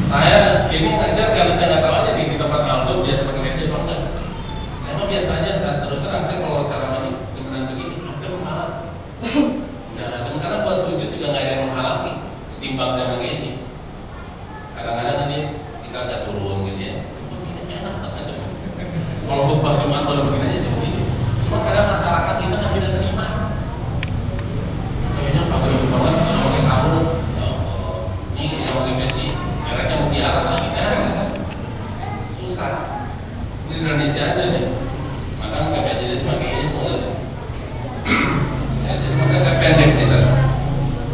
Saya ini ngajar kalau saya nggak tahu aja di tempat Aldo biasa pakai peci apa enggak. Saya mah biasanya saat terus terang saya kalau ceramah ini beneran begini adem malah. Nah adem karena buat sujud juga nggak ada yang menghalangi. Ketimbang saya pakai ini. Kadang-kadang ini kita agak turun gitu ya. Begini enak aja. Kalau khutbah Jumat baru begini aja sih begini. Cuma kadang masyarakat kita nggak bisa terima. Kayaknya pakai itu banget, pakai sarung. Ya Allah, ini kita pakai peci. Mereknya mutiara lagi kan. Susah. Ini Indonesia aja nih. Maka pakai peci itu pakai ilmu gitu. Jadi maka saya pendek gitu.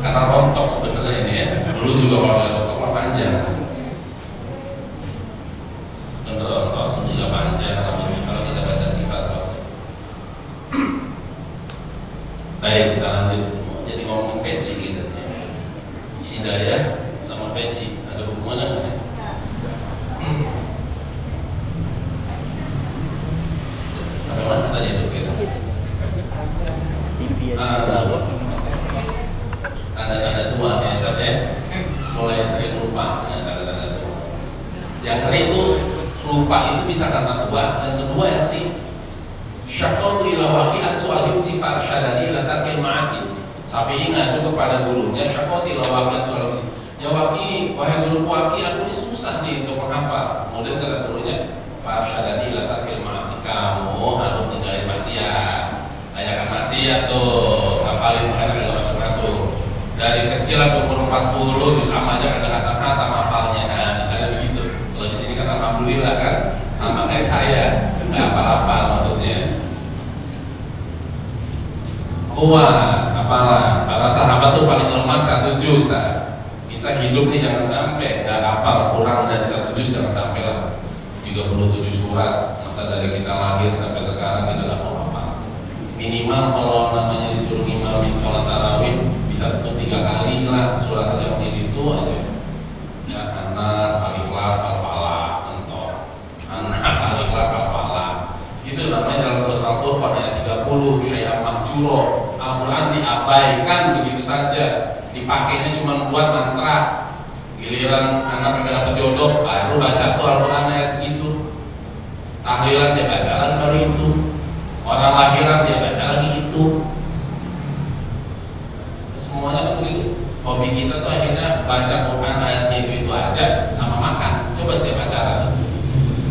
Karena rontok sebenarnya ini ya. Dulu juga kalau rontok mah panjang. Rontok juga panjang kalau kita baca sifat ros. Baik, kita lanjut. Jadi ngomong peci gitu ya. Hidayah sama peci ada hubungannya nggak? Sampai mana tadi itu kita? Tanda-tanda tua biasanya mulai sering lupa. Tanda-tanda tua. Yang ngeri itu lupa itu bisa karena tua. Yang kedua yang ngeri syakautu ila waqi'at su'alin sifat syadani ila tarkil ma'asi. Syafi'i ngadu kepada gurunya syakautu ila waqi'at su'alin. Ya Waqi, wahai guru Waqi, aku ini susah nih untuk menghafal. Kemudian kata gurunya farsyadani ila tarkil ma'asi. Kamu harus ninggalin maksiat. Banyakan maksiat tuh, ngapalin makanya nggak masuk-masuk. Dari kecil aku umur 40 bisa sama aja kagak kata-kata hafalnya. Nah, misalnya begitu. Kalau di sini kan alhamdulillah kan sama kayak saya, nggak apa-apa maksudnya. Kuat, apalah. Para sahabat tuh paling lemah 1 juz. Kita hidup nih jangan sampai nggak hafal, kurang dari 1 juz jangan sampai lah. 37 surat masa dari kita lahir sampai sekarang kita nggak mau hafal. Minimal kalau namanya disuruh imamin sholat tarawih bisa tutup 3 kali lah surat yang itu aja. Ya Anas, Al-Ikhlas, Al-Falah, mentor. Anas, Al-Ikhlas, Al-Falah. Itu namanya dalam surat Al-Furqan ayat 30 syai'an mahjuro. Al-Quran diabaikan begitu saja. Dipakainya cuma buat mantra. Giliran anak kagak dapet jodoh baru baca tuh Al-Quran ayat gitu. Tahlilan dia baca lagi baru itu. Orang lahiran dia baca lagi itu. Semuanya kan begitu. hobi kita tuh akhirnya baca Quran ayatnya itu aja sama makan. Coba setiap acara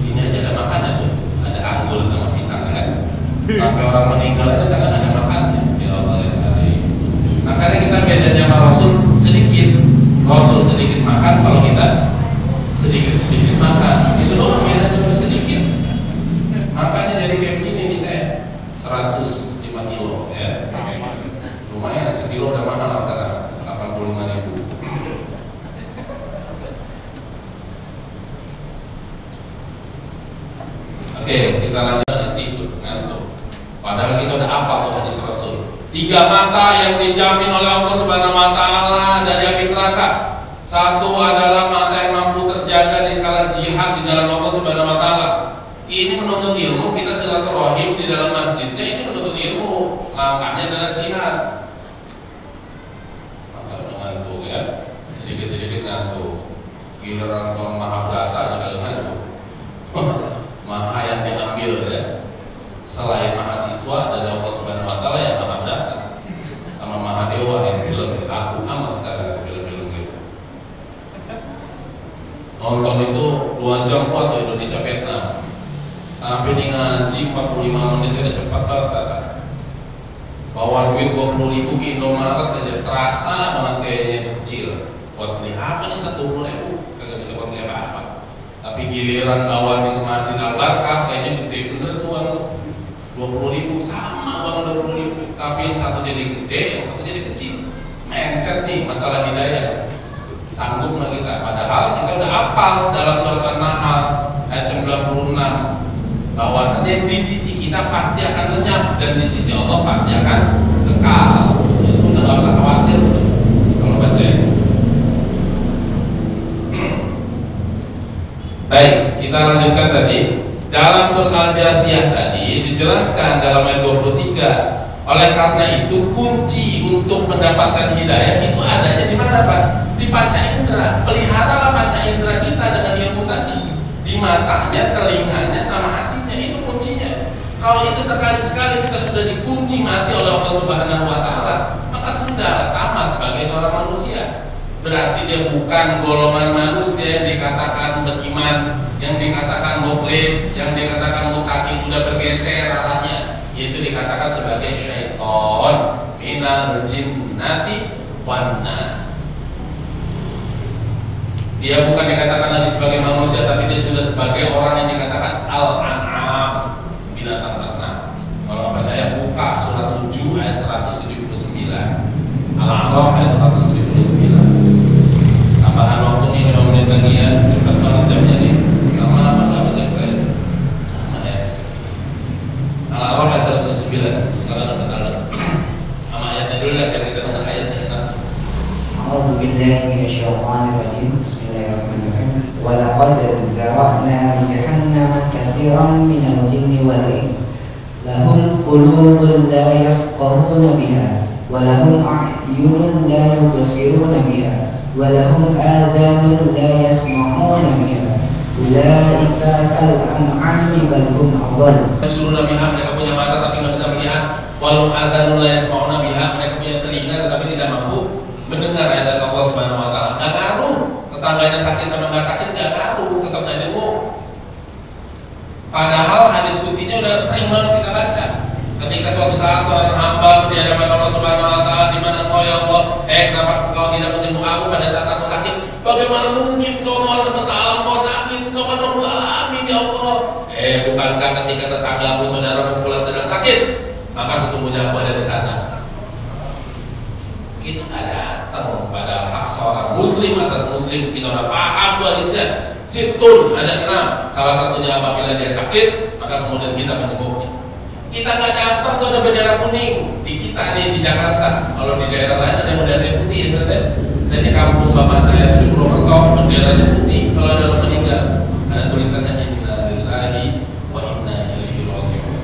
ini aja ada makanan tuh, ada anggur sama pisang kan. Sampai orang meninggal itu kadang ada makannya. Ya Allah ya tadi. Makanya kita bedanya sama Rasul sedikit. Rasul sedikit makan, kalau kita sedikit makan. Itu doang bedanya sedikit. Makanya jadi kayak begini nih saya 105 kilo ya. Lumayan, sekilo udah mahal sekarang 85.000. Oke, kita lanjut tidur ngantuk. Padahal kita udah apa kok hadis Rasul. 3 mata yang dijamin oleh Allah Subhanahu wa taala dari api neraka. 1 adalah mata yang mampu terjaga di kala jihad di jalan Allah Subhanahu wa taala. Ini menuntut ilmu, kita silaturahim di dalam masjidnya ini menuntut ilmu. Langkahnya adalah jihad. Maka udah ngantuk ya. Sedikit-sedikit ngantuk. Giliran orang Mahabharata juga ngantuk. Maha yang diambil ya. Selain mahasiswa dari Allah Subhanahu wa taala yang maha datang sama maha dewa yang film aku amat sekarang film-film gitu. Nonton itu 2 jam waktu Indonesia Vietnam. Tapi di ngaji 45 menit udah sempat kata. Bawa duit 20.000 ke Indomaret aja terasa banget kayaknya itu kecil. Buat beli apa nih 10.000 kagak bisa buat beli apa. Tapi giliran bawa ke Masjid Al-Barkah kayaknya gede bener tuh uang 20.000 sama uang 20.000. Tapi yang satu jadi gede, yang satu jadi kecil. Mindset nih masalah hidayah. Sanggup nggak kita? Padahal kita udah hafal dalam surat An-Nahl ayat 96 bahwasanya di sisi kita pasti akan lenyap dan di sisi Allah pasti akan kekal. Itu udah nggak usah khawatir kalau baca itu. Baik, kita lanjutkan tadi. Dalam surat Al-Jathiyah tadi dijelaskan dalam ayat 23. Oleh karena itu kunci untuk mendapatkan hidayah itu adanya di mana Pak? Di panca indera. Peliharalah panca indera kita dengan ilmu tadi. Di matanya, telinganya, sama hatinya, itu kuncinya. Kalau itu sekali-sekali kita sudah dikunci mati oleh Allah Subhanahu wa taala, maka sudah tamat sebagai orang manusia. Berarti dia bukan golongan manusia yang dikatakan beriman, yang dikatakan mukhlis, yang dikatakan muttaqin, sudah bergeser arahnya. Itu dikatakan sebagai syaitan minal jinnati wan nas. Dia bukan dikatakan lagi sebagai manusia, tapi dia sudah sebagai orang yang dikatakan al-an'am, binatang ternak. Kalau percaya buka surat 7 ayat 179, Al-A'raf ayat 179. Tambahan waktunya 5 menit lagi ya, cepat banget jamnya nih. Sama apa nggak jam saya? Sama ya. Al-A'raf ayat 179. Sekarang sekarang. Sama ayatnya dulu lah, kita dengar ayatnya kita. A'udzu billahi minasyaitonir rajim. Bismillahirrahmanirrahim. Wa laqad zara'na li jahannama katsiran minal jinni wal ins. Lahum qulubun la yafqahuna biha wa lahum a'yunun la yubsiruna biha wa lahum adhanun la yasma'una biha. Ulaika kal an'ami bal hum adall. Disuruh Nabi mereka punya mata tapi nggak bisa melihat. Walau adhanun la yasma'una biha, mereka punya telinga tetapi tidak mampu mendengar ayat Allah Subhanahu wa taala. Enggak ngaruh. Tetangganya sakit sama enggak sakit enggak ngaruh, tetap aja mau. Padahal hadis kutsinya udah sering banget kita baca. Ketika suatu saat seorang hamba di hadapan Allah Subhanahu wa taala, di mana engkau ya Allah, kenapa engkau tidak menjenguk aku pada saat aku sakit? Bagaimana mungkin kau Tuhan semesta alam kau sakit? Kau kan Rabbul Alamin ya Allah. Bukankah ketika tetanggamu saudara pukulan sedang sakit, maka sesungguhnya aku ada di sana. Itu ada datang pada hak seorang muslim atas muslim. Kita udah paham tuh hadisnya. Situn ada 6. Salah satunya apabila dia sakit, maka kemudian kita menjenguknya. Kita nggak datang tuh ada bendera kuning di kita nih di Jakarta. Kalau di daerah lain ada bendera putih ya saya di kampung bapak saya di Purwokerto benderanya putih. Kalau ada orang meninggal ada tulisannya inna lillahi wa inna ilaihi raji'un.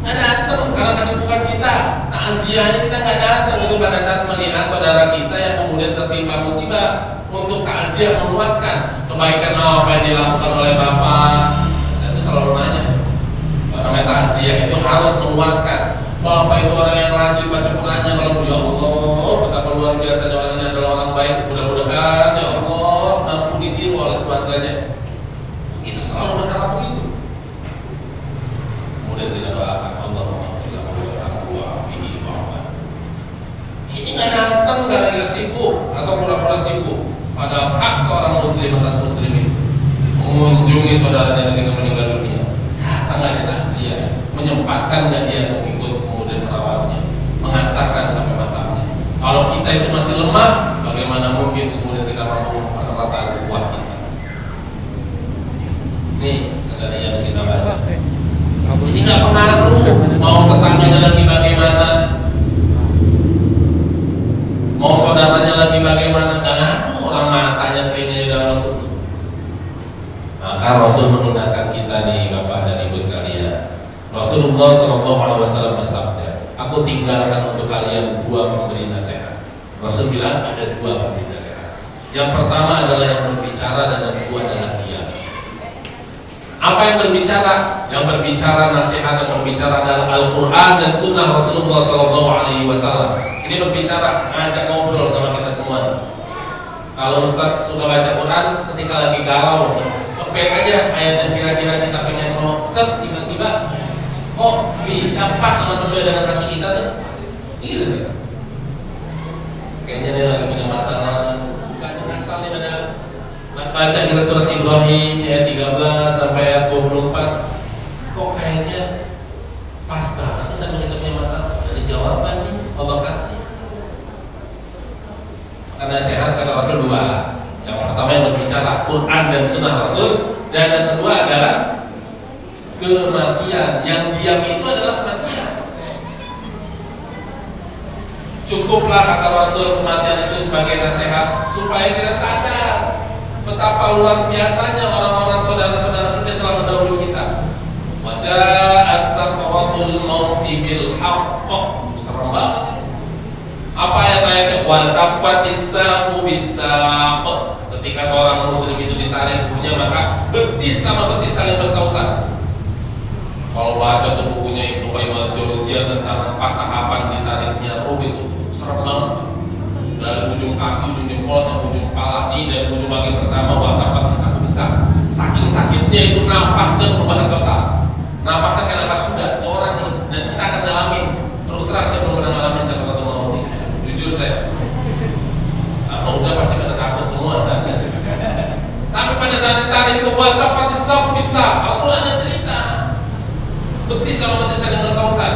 Nggak datang karena kesibukan kita. Takziahnya kita nggak datang itu pada saat melihat saudara kita yang kemudian tertimpa musibah. Untuk takziah menguatkan kebaikan apa yang dilakukan oleh bapak. Saya itu selalu nanya. Namanya takziah itu harus menguatkan. Bapak itu orang yang rajin baca Qurannya, kalau ya Allah betapa luar biasa orang adalah orang baik, mudah-mudahan ya Allah mampu ditiru oleh keluarganya. Itu selalu berharap begitu. Kemudian kita doakan Allahumma ini nggak datang gara-gara sibuk atau pura-pura sibuk. Padahal hak seorang muslim atas muslimin mengunjungi saudaranya ketika meninggal dunia, datang aja takziah, menyempatkan nggak dia untuk ikut kemudian merawatnya, mengantarkan sampai matanya. Kalau kita itu masih lemah, bagaimana mungkin kemudian kita mampu memperkatakan kuat kita? Nih kata dia yang kita baca. Ini nggak pengaruh mau tetangganya lagi bagaimana, mau saudaranya lagi bagaimana, nggak ngaruh orang matanya telinganya dalam tutup. Maka Rasul mengingatkan kita nih Bapak dan Ibu sekalian. Rasulullah SAW bersabda, aku tinggalkan untuk kalian dua pemberi nasihat. Rasul bilang ada dua pemberi nasihat. Yang pertama adalah yang berbicara dan yang kedua adalah diam. Apa yang berbicara? Yang berbicara nasihat dan berbicara adalah Al-Quran dan Sunnah Rasulullah SAW. Ini berbicara, ngajak ngobrol sama kita semua. Kalau Ustadz suka baca Quran, ketika lagi galau, kepet aja ayat yang kira-kira kita pengen mau set, tiba-tiba kok bisa pas sama sesuai dengan hati kita tuh. Gitu sih. Kayaknya dia lagi punya masalah, bukan asal nih pada baca kita surat Ibrahim ayat 13 sampai ayat 24. Kok kayaknya pas banget nih sama kita punya masalah. Dari jawabannya Allah kasih. Karena nasihat kata Rasul dua. Yang pertama yang berbicara Quran dan Sunnah Rasul, dan yang kedua adalah kematian. Yang diam itu adalah kematian. Cukuplah kata Rasul kematian itu sebagai nasihat supaya kita sadar betapa luar biasanya orang-orang saudara-saudara kita telah mendahului kita. Waja'at sakaratul mauti bil haqq. Serem banget. Apa ayat-ayatnya? Wa tafatis saqu bis-saq. Ketika seorang muslim itu ditarik bukunya, maka betis sama betis saling bertautan. Kalau baca tuh bukunya Ibnu Qayyim al-Jauziyah tentang 4 tahapan ditariknya ruh itu serem banget. Dari ujung kaki, ujung jempol sampai ujung kepala. Ini dari ujung bagian pertama wa tafatis saqu bis-saq. Saking sakitnya itu nafasnya berubah total. Nafasnya kayak nafas kuda itu orang nih, dan kita akan ngalamin. Terus terang saya belum pernah ngalamin satu kata mau ini. Jujur saya. Nah, udah pasti pada takut semua kan. Tapi pada saat ditarik itu wa tafatis saqu bis-saq. Al-Quran ada cerita. Betis sama betis saling bertautan.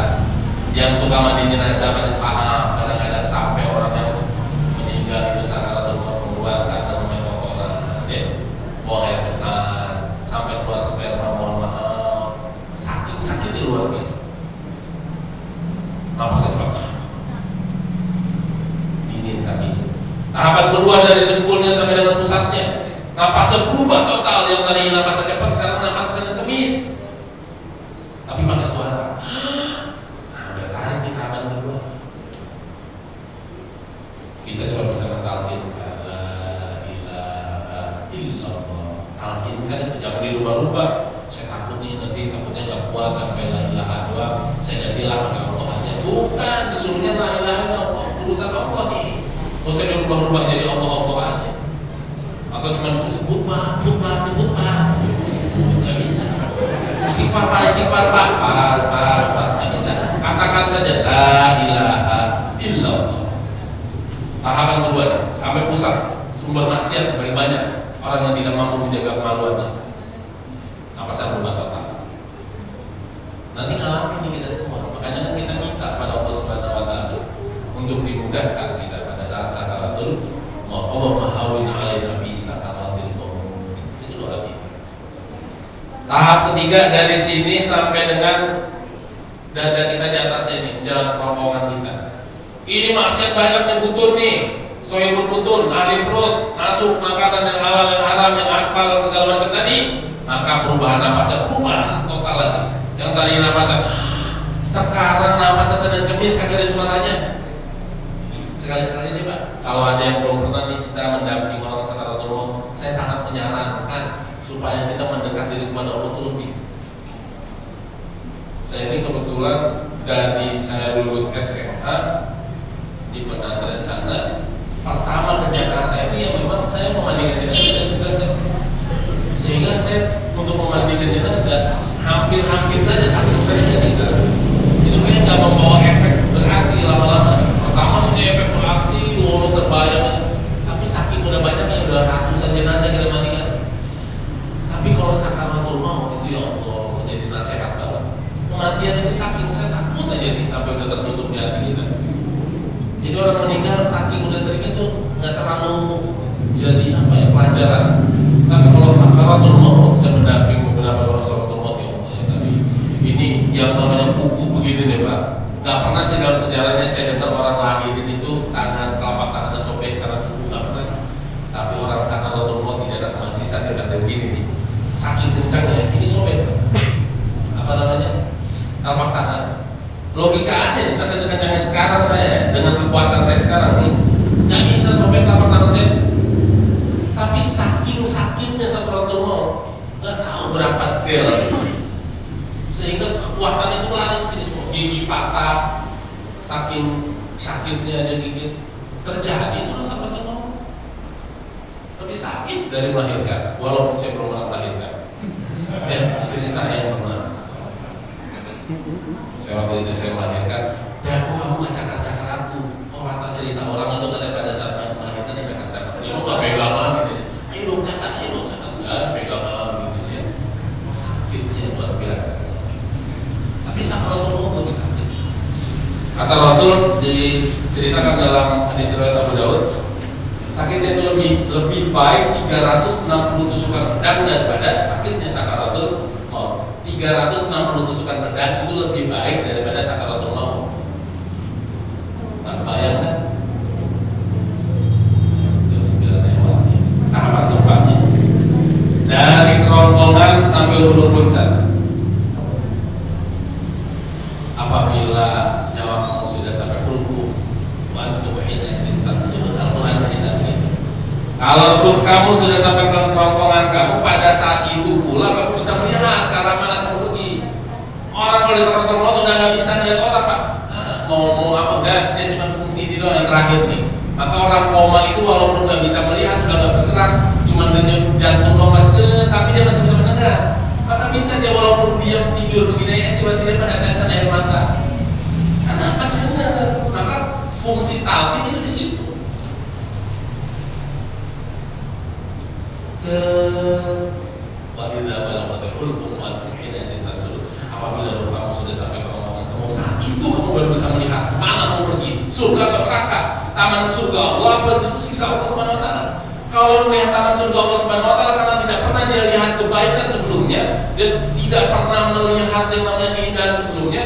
Yang suka mandi jenazah pasti paham. Kadang-kadang sampai orang yang meninggal itu sakaratul maut mengeluarkan namanya kotoran, buang air besar, sampai keluar sperma, mohon maaf. Sakitnya luar biasa. Napas cepat. Ini kaki. Tahapan kedua dari dengkulnya sampai dengan pusatnya. Napasnya berubah total. Yang tadi napasnya cepat, sekarang napasnya sedang kemis. Tapi pakai suara. Nah, udah tarik di tahapan kedua. Kita cuma bisa mentalkin la ilaha illallah. Talkin kan itu jangan dirubah-rubah. Saya takut nih nanti takutnya nggak kuat sampai la ilaha doang. Saya jadilah pakai Allah aja. Bukan, disuruhnya la ilaha illallah. Urusan Allah nih. Mau saya dirubah-rubah jadi Allah aja. Atau cuma sebut pak. Nggak bisa. Istighfar pak. Nggak bisa. Katakan saja la ilaha illallah. Tahapan kedua sampai pusat. Sumber maksiat paling banyak. Orang yang tidak mampu menjaga kemaluannya. Apa saya berubah total? Nanti ngalamin ini kita semua. Makanya kan kita minta pada Allah Subhanahu wa Ta'ala untuk dimudahkan kita pada saat sakaratul maut. Allah mahawin alaina fi sakaratil maut. Itu doa kita. Tahap ketiga dari sini sampai dengan dada kita di atas ini, jalan kerongkongan kita. Ini maksiat banyak yang butur nih. Sohibul butun, ahli perut, masuk makanan yang halal, yang haram, yang aspal, segala macam tadi. Maka perubahan napasnya berubah total lagi. Yang tadi napasnya, sekarang napasnya sedang kemis, kagak ada suaranya. Sekali-sekali nih Pak, kalau ada yang belum pernah nih kita mendampingi orang sakaratul maut, saya sangat menyarankan supaya kita mendekat diri kepada Allah lebih. Saya ini kebetulan dari saya lulus SMA di pesantren sana, pertama pelajaran. Tapi kalau sakaratul maut, saya mendamping beberapa orang sakaratul maut ya Allah, tapi ini yang namanya buku begini deh Pak. Gak pernah sih dalam sejarahnya saya dengar orang lahirin itu tangan telapak tangannya sobek karena buku, gak pernah. Tapi orang sakaratul maut di daerah Madisan dia kata gini nih, saking kencangnya ini sobek. Apa namanya? Telapak tangan. Logikanya bisa kencang-kencangnya sekarang saya dengan kekuatan saya sekarang nih, nggak bisa sobek telapak tangan saya. Tapi saking sakitnya sakaratul maut, nggak tahu berapa del, sehingga kekuatan itu lari sini semua, gigi patah, saking sakitnya dia gigit. Terjadi itu sakaratul maut. Tapi sakit dari melahirkan, walaupun saya belum pernah melahirkan. Dan istri saya yang pernah. Saya waktu istri saya melahirkan, dan kamu gak cakar-cakar aku. Kok mata cerita orang itu kan pada saat melahirkan dia cakar-cakar. Ya gak pegangan gitu ya. Ayo dong cakar, ya pegangan gitu ya. Sakitnya luar biasa. Tapi sakaratul maut lebih sakit. Kata Rasul diceritakan dalam hadis riwayat Abu Daud, sakitnya itu lebih baik 360 tusukan pedang daripada sakitnya sakaratul maut. 360 tusukan pedang itu lebih baik daripada sakaratul maut. Nah, bayangkan tahapan tempatnya dari kerongkongan sampai ubun-ubun sana. Apabila nyawa kamu sudah sampai kulku, wantu hina zintan sudah Al-Quran cerita begitu. Kalau ruh kamu sudah sampai ke kerongkongan kamu, pada saat itu pula kamu bisa melihat ke arah mana kamu pergi. Orang kalau sakaratul maut udah nggak bisa melihat orang Pak. Mau apa udah, dia cuma fungsi di doang yang terakhir nih. Maka orang koma itu walaupun nggak bisa melihat, udah nggak bergerak, cuma denyut jantung doang, tapi dia masih bisa mendengar. Maka bisa dia walaupun diam tidur begini, tiba-tiba menetesan air mata. Karena masih dengar. Maka fungsi talqin itu di situ. Wahidha balaghatul hulqum wa antum hina zintan suluk. Apabila roh kamu sudah sampai ke omongan kamu, saat itu kamu baru bisa melihat mana mau pergi, surga atau neraka, taman surga Allah atau siksa Allah Subhanahu wa taala. Kalau melihat taman surga Allah Subhanahu wa taala karena tidak pernah dia lihat kebaikan sebelumnya, dia tidak pernah melihat yang namanya keindahan sebelumnya,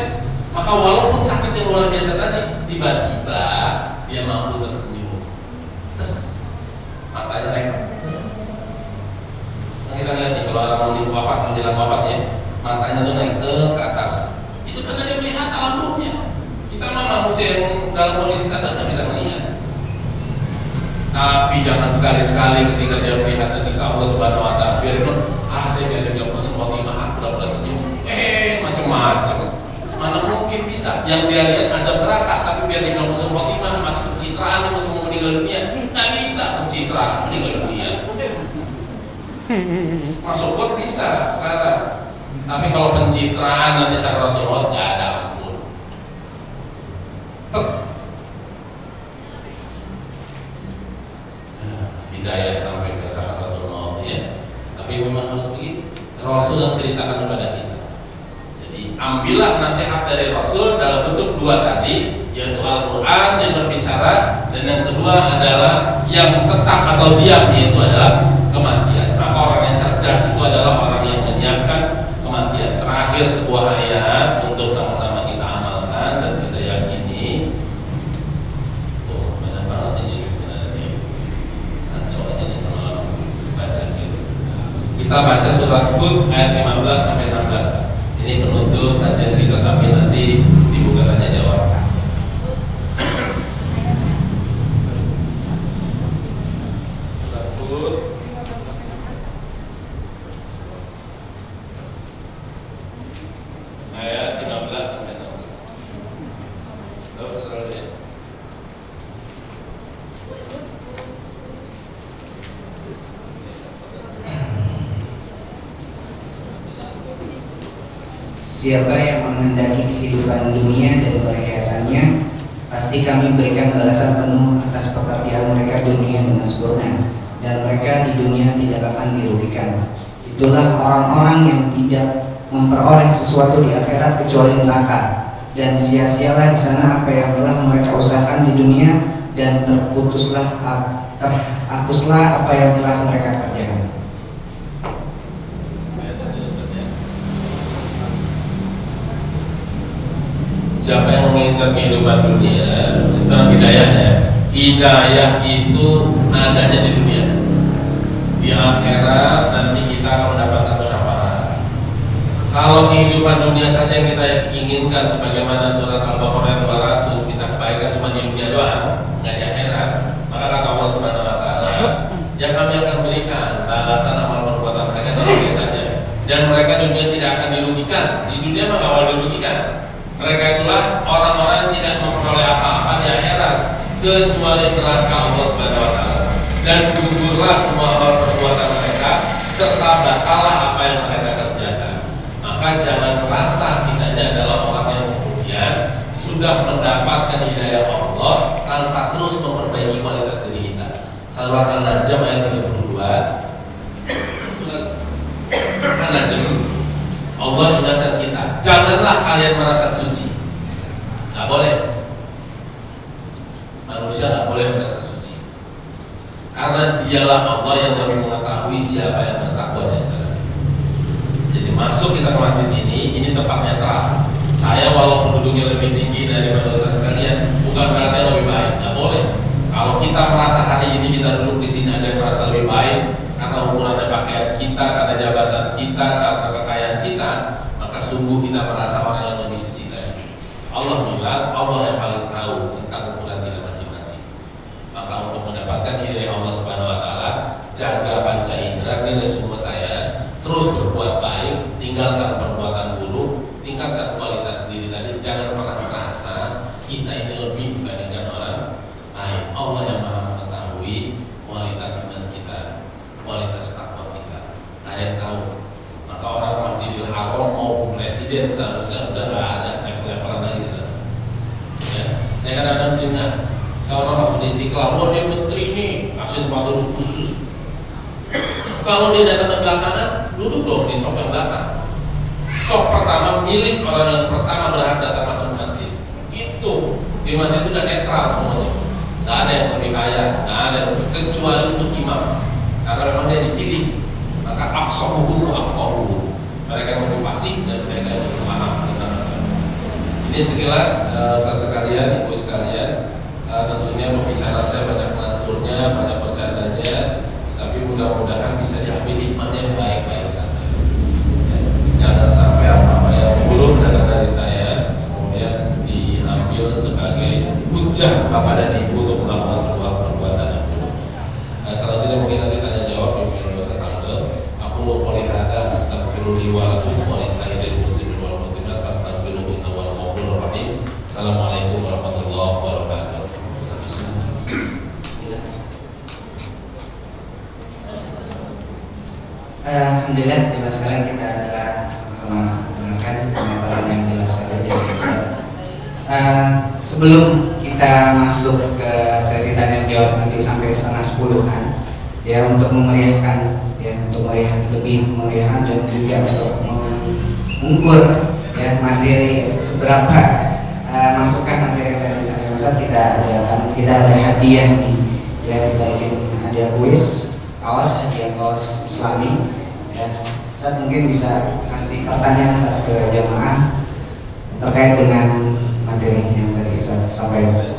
maka walaupun sakit yang luar biasa tadi, tiba-tiba dia mampu tersenyum. Terus matanya naik. Kita lihat nih, kalau orang mau wafat, menjelang wafatnya, matanya tuh naik ke atas. Itu karena dia melihat alam ruhnya. Kita memang manusia yang dalam kondisi sadar nggak bisa melihat. Tapi jangan sekali-sekali ketika dia melihat siksa Allah Subhanahu wa taala, biar saya biar dia pusing khotimah, pura-pura senyum. Macam-macam. Mana mungkin bisa? Yang dia lihat azab neraka, tapi biar dia pusing khotimah, masih pencitraan, masih mau meninggal dunia, nggak bisa pencitraan meninggal dunia. Masuk pun bisa sekarang, tapi kalau pencitraan nanti sakaratul maut nggak ada ampun. Hidayah sampai ke sakaratul maut ya. Tapi memang harus begitu. Rasul yang ceritakan kepada kita. Jadi ambillah nasihat dari Rasul dalam bentuk dua tadi, yaitu Al-Quran yang berbicara, dan yang kedua adalah yang tetap atau diam, yaitu adalah kematian. Maka orang yang cerdas itu adalah orang yang menyiapkan kematian. Terakhir sebuah ayat untuk sama-sama kita amalkan dan kita yakini. Tuh, benar banget ini. Kacau aja nih teman-teman. Baca gitu. Kita baca surat Hud ayat 15 sampai 16. Ini penutup kajian kita sampai nanti dibuka tanya jawab. Surat Hud ayat 15 sampai 16. Terus ya. Siapa yang menghendaki kehidupan dunia dan perhiasannya, pasti kami berikan balasan penuh atas pekerjaan mereka dunia dengan sempurna, dan mereka di dunia tidak akan dirugikan. Itulah orang-orang yang tidak memperoleh sesuatu di akhirat kecuali neraka, dan sia-sialah di sana apa yang telah mereka usahakan di dunia, dan terhapuslah apa yang telah mereka kerjakan. Siapa yang menginginkan kehidupan dunia, itu hidayahnya. Hidayah itu adanya di dunia. Di akhirat nanti kita akan mendapatkan syafaat. Kalau kehidupan dunia saja yang kita inginkan, sebagaimana surat Al-Baqarah 200, kita kebaikan cuma di dunia doang, nggak di akhirat, maka kata Allah Subhanahu Wa Taala, ya kami akan berikan balasan amal perbuatan mereka di dunia saja, dan mereka di dunia tidak akan dirugikan. Di dunia maka awal dirugikan. Mereka itulah orang-orang yang tidak memperoleh apa-apa di akhirat kecuali neraka Allah Subhanahu Wa Taala, dan gugurlah semua amal perbuatan mereka serta batallah apa yang mereka kerjakan. Maka jangan merasa kita ini adalah orang yang kemudian sudah mendapatkan hidayah Allah tanpa terus memperbaiki kualitas diri kita. Surat An-Najm ayat 32. Surat An-Najm, Allah ingatkan kita, janganlah kalian merasa suci. Nggak boleh. Manusia nggak boleh merasa suci, karena dialah Allah yang lebih mengetahui siapa yang bertakwa dan tidak. Jadi masuk kita ke masjid ini tempatnya terang. Saya walaupun duduknya lebih tinggi daripada ustaz kalian, bukan berarti lebih baik. Nggak boleh. Kalau kita merasa hari ini kita duduk di sini ada yang merasa lebih baik karena ukurannya pakaian kita, karena jabatan kita, karena kekayaan kita, maka sungguh kita merasa orang yang lebih suci dari Allah. Bilang Allah yang paling tahu tentang ukuran kita masing-masing. Maka untuk mendapatkan hidayah Allah Subhanahu Wa Taala, jaga panca indera, nilai semua saya, terus berbuat baik, tinggalkan perbuatan buruk, tingkatkan kualitas diri tadi. Jangan pernah merasa kita ini lebih dibandingkan orang lain. Allah yang maha mengetahui kualitas iman kita, kualitas takwa kita. Ada yang tahu. Maka orang Masjidil Haram mau presiden seharusnya udah nggak ada level-levelan lagi. Ya, saya kadang-kadang jengah. Seorang masuk di Istiqlal, oh dia menteri nih, kasih tempat duduk khusus. Kalau dia datang ke belakangan, duduk dong di sofa belakang. Sok pertama milik orang yang pertama berhak datang masuk masjid. Itu di masjid itu udah netral semuanya. Nggak ada yang lebih kaya, nggak ada yang lebih, kecuali untuk imam. Karena memang dia dipilih. Maka afsahuhum wa afqahuhum. Mereka yang lebih fasih dan mereka yang lebih paham tentang agama. Ini sekilas saudara sekalian, ibu sekalian. Tentunya pembicaraan saya banyak mengaturnya, banyak bercandanya, tapi mudah-mudahan bisa diambil hikmahnya yang baik-baik saja. Jangan sampai apa-apa yang buruk datang dari saya kemudian diambil sebagai hujah bapak dan ibu untuk melakukan sebuah perbuatan yang buruk. Selanjutnya mungkin nanti tanya jawab di Universitas Tanggal. Aku mau polihada astagfirullah wa lakum wa lisa'iril muslimin wal muslimat fastaghfiruhu innahu huwal ghafurur rahim. Assalamualaikum warahmatullahi wabarakatuh. Alhamdulillah, jemaah sekalian, kita telah sama-sama mendengarkan pemaparan yang jelas saja dari Ustaz. Sebelum kita masuk ke sesi tanya jawab nanti sampai 9:30-an, ya, untuk memeriahkan, ya, untuk lebih memeriahkan dan juga untuk mengukur ya materi seberapa masukan materi dari saya Ustaz. Kita ada hadiah nih, ya, kita ingin ada kuis kaos, hadiah kaos Islami. Ya, Ustaz mungkin bisa kasih pertanyaan ke jamaah terkait dengan materi yang tadi Ustaz sampaikan.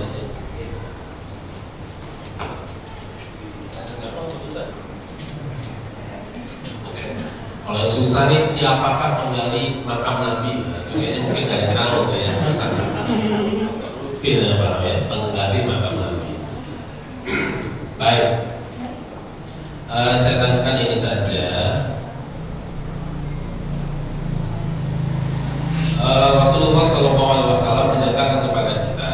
Kalau yang susah nih, siapakah penggali makam Nabi? Kayaknya mungkin gak ada yang tahu ya, susah. Mungkin apa ya, penggali makam Nabi. Baik, saya tanyakan ini saja. Rasulullah SAW menyatakan kepada kita,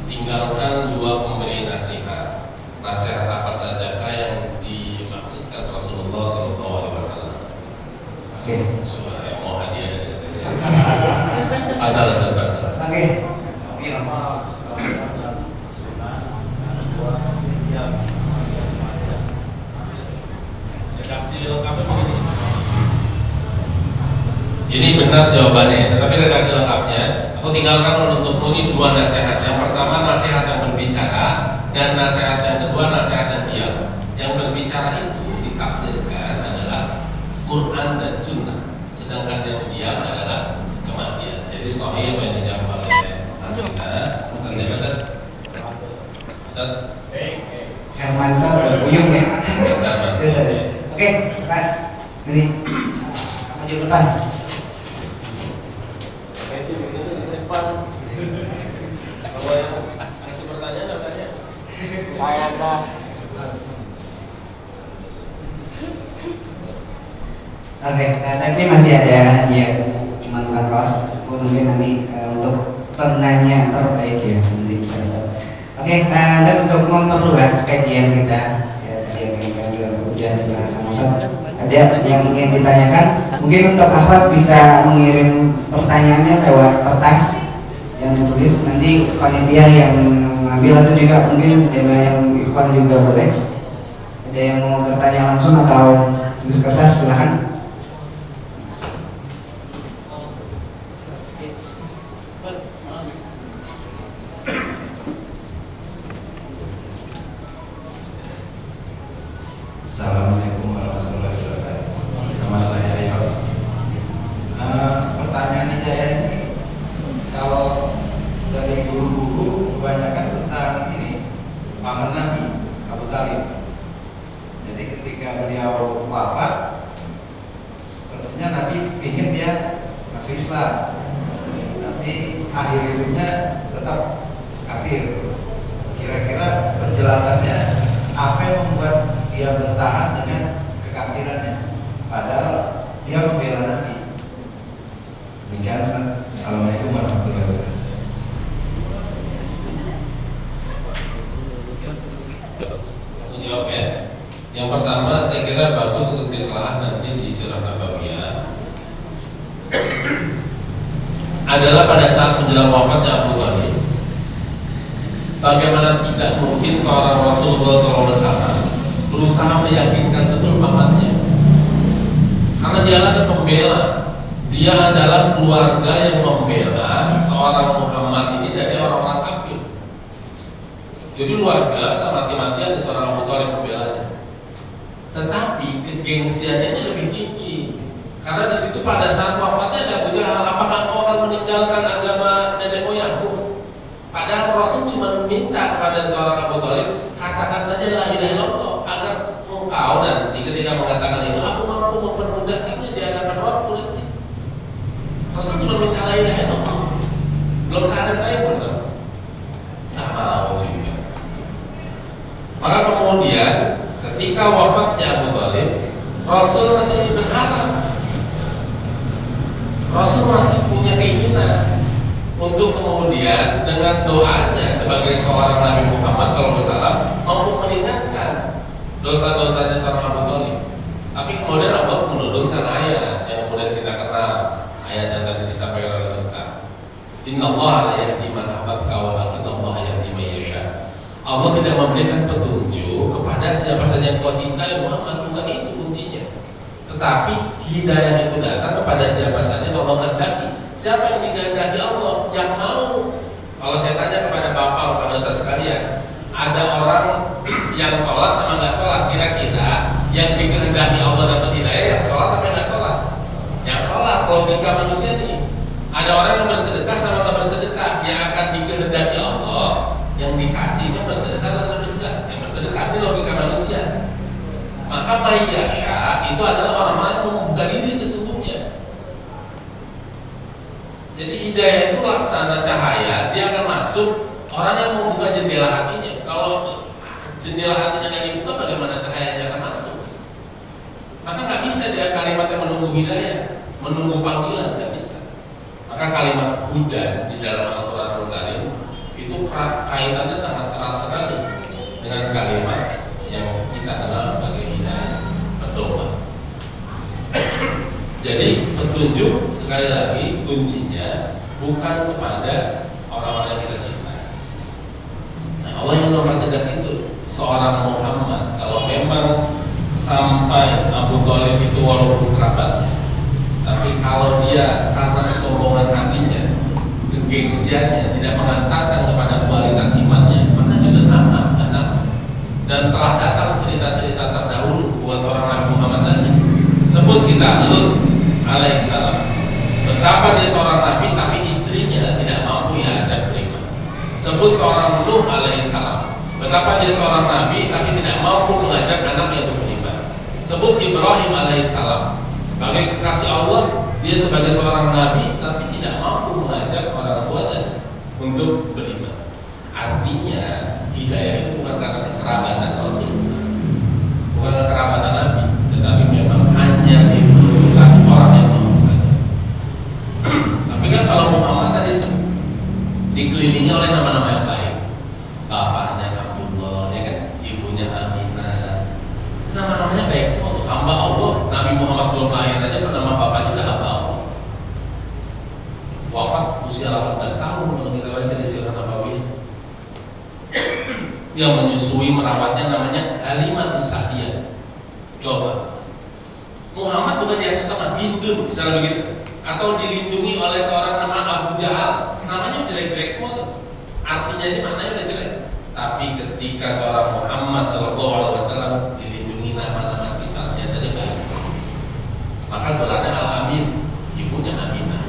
tinggalkan dua pemberi nasihat. Nasihat apa sajakah yang dimaksudkan Rasulullah SAW? Oke, suara mau hadiah. Ada sahabat. Oke. Redaksi lengkapnya begini. Ini benar jawabannya, tetapi redaksi lengkapnya aku tinggalkan untukmu ini dua nasihat. Yang pertama nasihat yang berbicara, Dan nasihat yang kedua, nasihat yang diam. Yang berbicara itu ditafsirkan adalah Quran dan Sunnah, sedangkan yang diam adalah kematian. Jadi sahih yang dijawab oleh Asina, Ustaz Hermanto berbuyung ya. Oke, Mas. Ini maju depan. Masih pertanyaan apa tanya? Oke, tapi masih ada hadiah Iman Kaos. Mungkin nanti untuk penanya terbaik ya nanti bisa. Oke, dan untuk memperluas kajian kita ya, tadi yang udah dibahas sama Ustaz, ada yang ingin ditanyakan, mungkin untuk akhwat bisa mengirim pertanyaannya lewat kertas yang ditulis, nanti panitia yang ngambil atau juga mungkin yang ikhwan juga boleh. Ada yang mau bertanya langsung atau tulis kertas, silahkan. Assalamualaikum warahmatullahi wabarakatuh. Nama saya Yos. Pertanyaan Hidayah ini, kalau dari guru-guru kebanyakan tentang ini paman Nabi Abu Thalib. Jadi ketika beliau wafat, sepertinya Nabi ingin dia masuk Islam, tapi akhir hidupnya tetap kafir. Kira-kira penjelasannya apa yang membuat dia bertahan dengan kekafirannya, padahal dia membela Nabi. Demikian. Assalamualaikum warahmatullahi wabarakatuh. Jawab ya. Yang pertama, saya kira bagus untuk ditelaah nanti di Sirah Nabawiyah. Adalah pada saat menjelang wafatnya Abu Thalib, bagaimana tidak mungkin seorang Rasulullah SAW berusaha meyakinkan betul pamannya, karena dia adalah pembela. Dia adalah keluarga yang membela seorang Muhammad ini dari orang-orang kafir. Jadi luar biasa mati-matian seorang Abu Thalib pembelanya. Tetapi kegengsiannya ini lebih tinggi, karena di situ pada saat wafatnya ada Abu Jahal, apakah kau akan meninggalkan agama nenek moyangmu? Padahal Rasul cuma minta kepada seorang Abu Thalib, katakan saja la ilaha illallah, agar engkau nanti ketika mengatakan itu aku mampu mempermudahkannya di hadapan Rabbul nanti. Rasul cuma minta la ilaha illallah, belum sadar baik benar, tak mau juga. Maka kemudian ketika wafatnya Abu Thalib, Rasul masih berharap, Rasul masih punya keinginan untuk kemudian dengan doanya sebagai seorang Nabi Muhammad SAW mampu meringankan dosa-dosanya seorang Abu Thalib. Tapi kemudian Allah menurunkan ayat yang kemudian kita kenal, ayat yang tadi disampaikan oleh Ustaz. Innallaha la yahdi man ahbabta walakinnallaha yahdi man yasha. Allah tidak memberikan petunjuk kepada siapa saja yang kau cintai Muhammad, bukan itu kuncinya. Tetapi hidayah itu datang kepada siapa saja yang Allah kehendaki. Siapa yang dikehendaki Allah yang mau. Kalau saya tanya kepada bapak, kepada ustaz sekalian, ada orang yang sholat sama nggak sholat, kira-kira yang dikehendaki Allah dapat hidayah yang sholat apa nggak sholat? Yang sholat. Logika manusia nih. Ada orang yang bersedekah sama nggak bersedekah, yang akan dikehendaki Allah, yang dikasihnya bersedekah atau bersedekah. Yang bersedekah ini logika manusia. Maka mayyasha itu adalah orang-orang yang membuka diri sesungguhnya. Jadi hidayah itu laksana cahaya, dia akan masuk orang yang membuka jendela hatinya. Kalau jendela hatinya nggak dibuka, bagaimana cahayanya akan masuk? Maka nggak bisa dia kalimat yang menunggu hidayah, menunggu panggilan, nggak bisa. Maka kalimat hudan di dalam Al-Quran Al-Karim itu kaitannya sangat erat sekali dengan kalimat yang kita kenal sebagai hidayah, pedoman. Jadi petunjuk sekali lagi kuncinya bukan kepada orang-orang yang kita cintai. Nah, Allah yang nomor tegas itu seorang Muhammad. Kalau memang sampai Abu Thalib itu walaupun kerabat, tapi kalau dia karena kesombongan hatinya, kegengsiannya tidak mengantarkan kepada kualitas imannya, maka juga sama. dan telah datang cerita-cerita terdahulu buat seorang Nabi Muhammad saja. Sebut kita Lut alaihissalam, betapa dia seorang nabi tapi istrinya tidak mampu ya ajak beriman. Sebut seorang Nuh alaihissalam, betapa dia seorang nabi tapi tidak mampu mengajak anaknya untuk beriman. Sebut Ibrahim alaihissalam, sebagai kekasih Allah, dia sebagai seorang nabi tapi tidak mampu mengajak orang tuanya untuk beriman. Artinya hidayah itu bukan karena kekerabatan Rasul, bukan kekerabatan Nabi, tetapi memang hanya diperlukan orang yang mau saja. Tapi kan kalau Muhammad tadi dikelilingi oleh nama-nama yang baik, bapaknya Abdullah, ya kan, ibunya Aminah, nama-namanya baik semua tuh. Hamba Allah, Nabi Muhammad belum lahir aja bernama bapaknya udah hamba Allah. Wafat usia 18 tahun kalau kita baca di Sirah Nabawi. Yang menyusui merawatnya namanya Halimatus Sa'diyah. Coba, Muhammad bukan dikasih sama bindun misalnya begitu, atau dilindungi oleh seorang nama Abu Jahal, namanya jelek-jelek semua tuh. Artinya ini maknanya udah jelek. Tapi ketika seorang Muhammad SAW dilindungi nama-nama sekitarnya saja baik. Maka gelarnya Al-Amin, ibunya Aminah,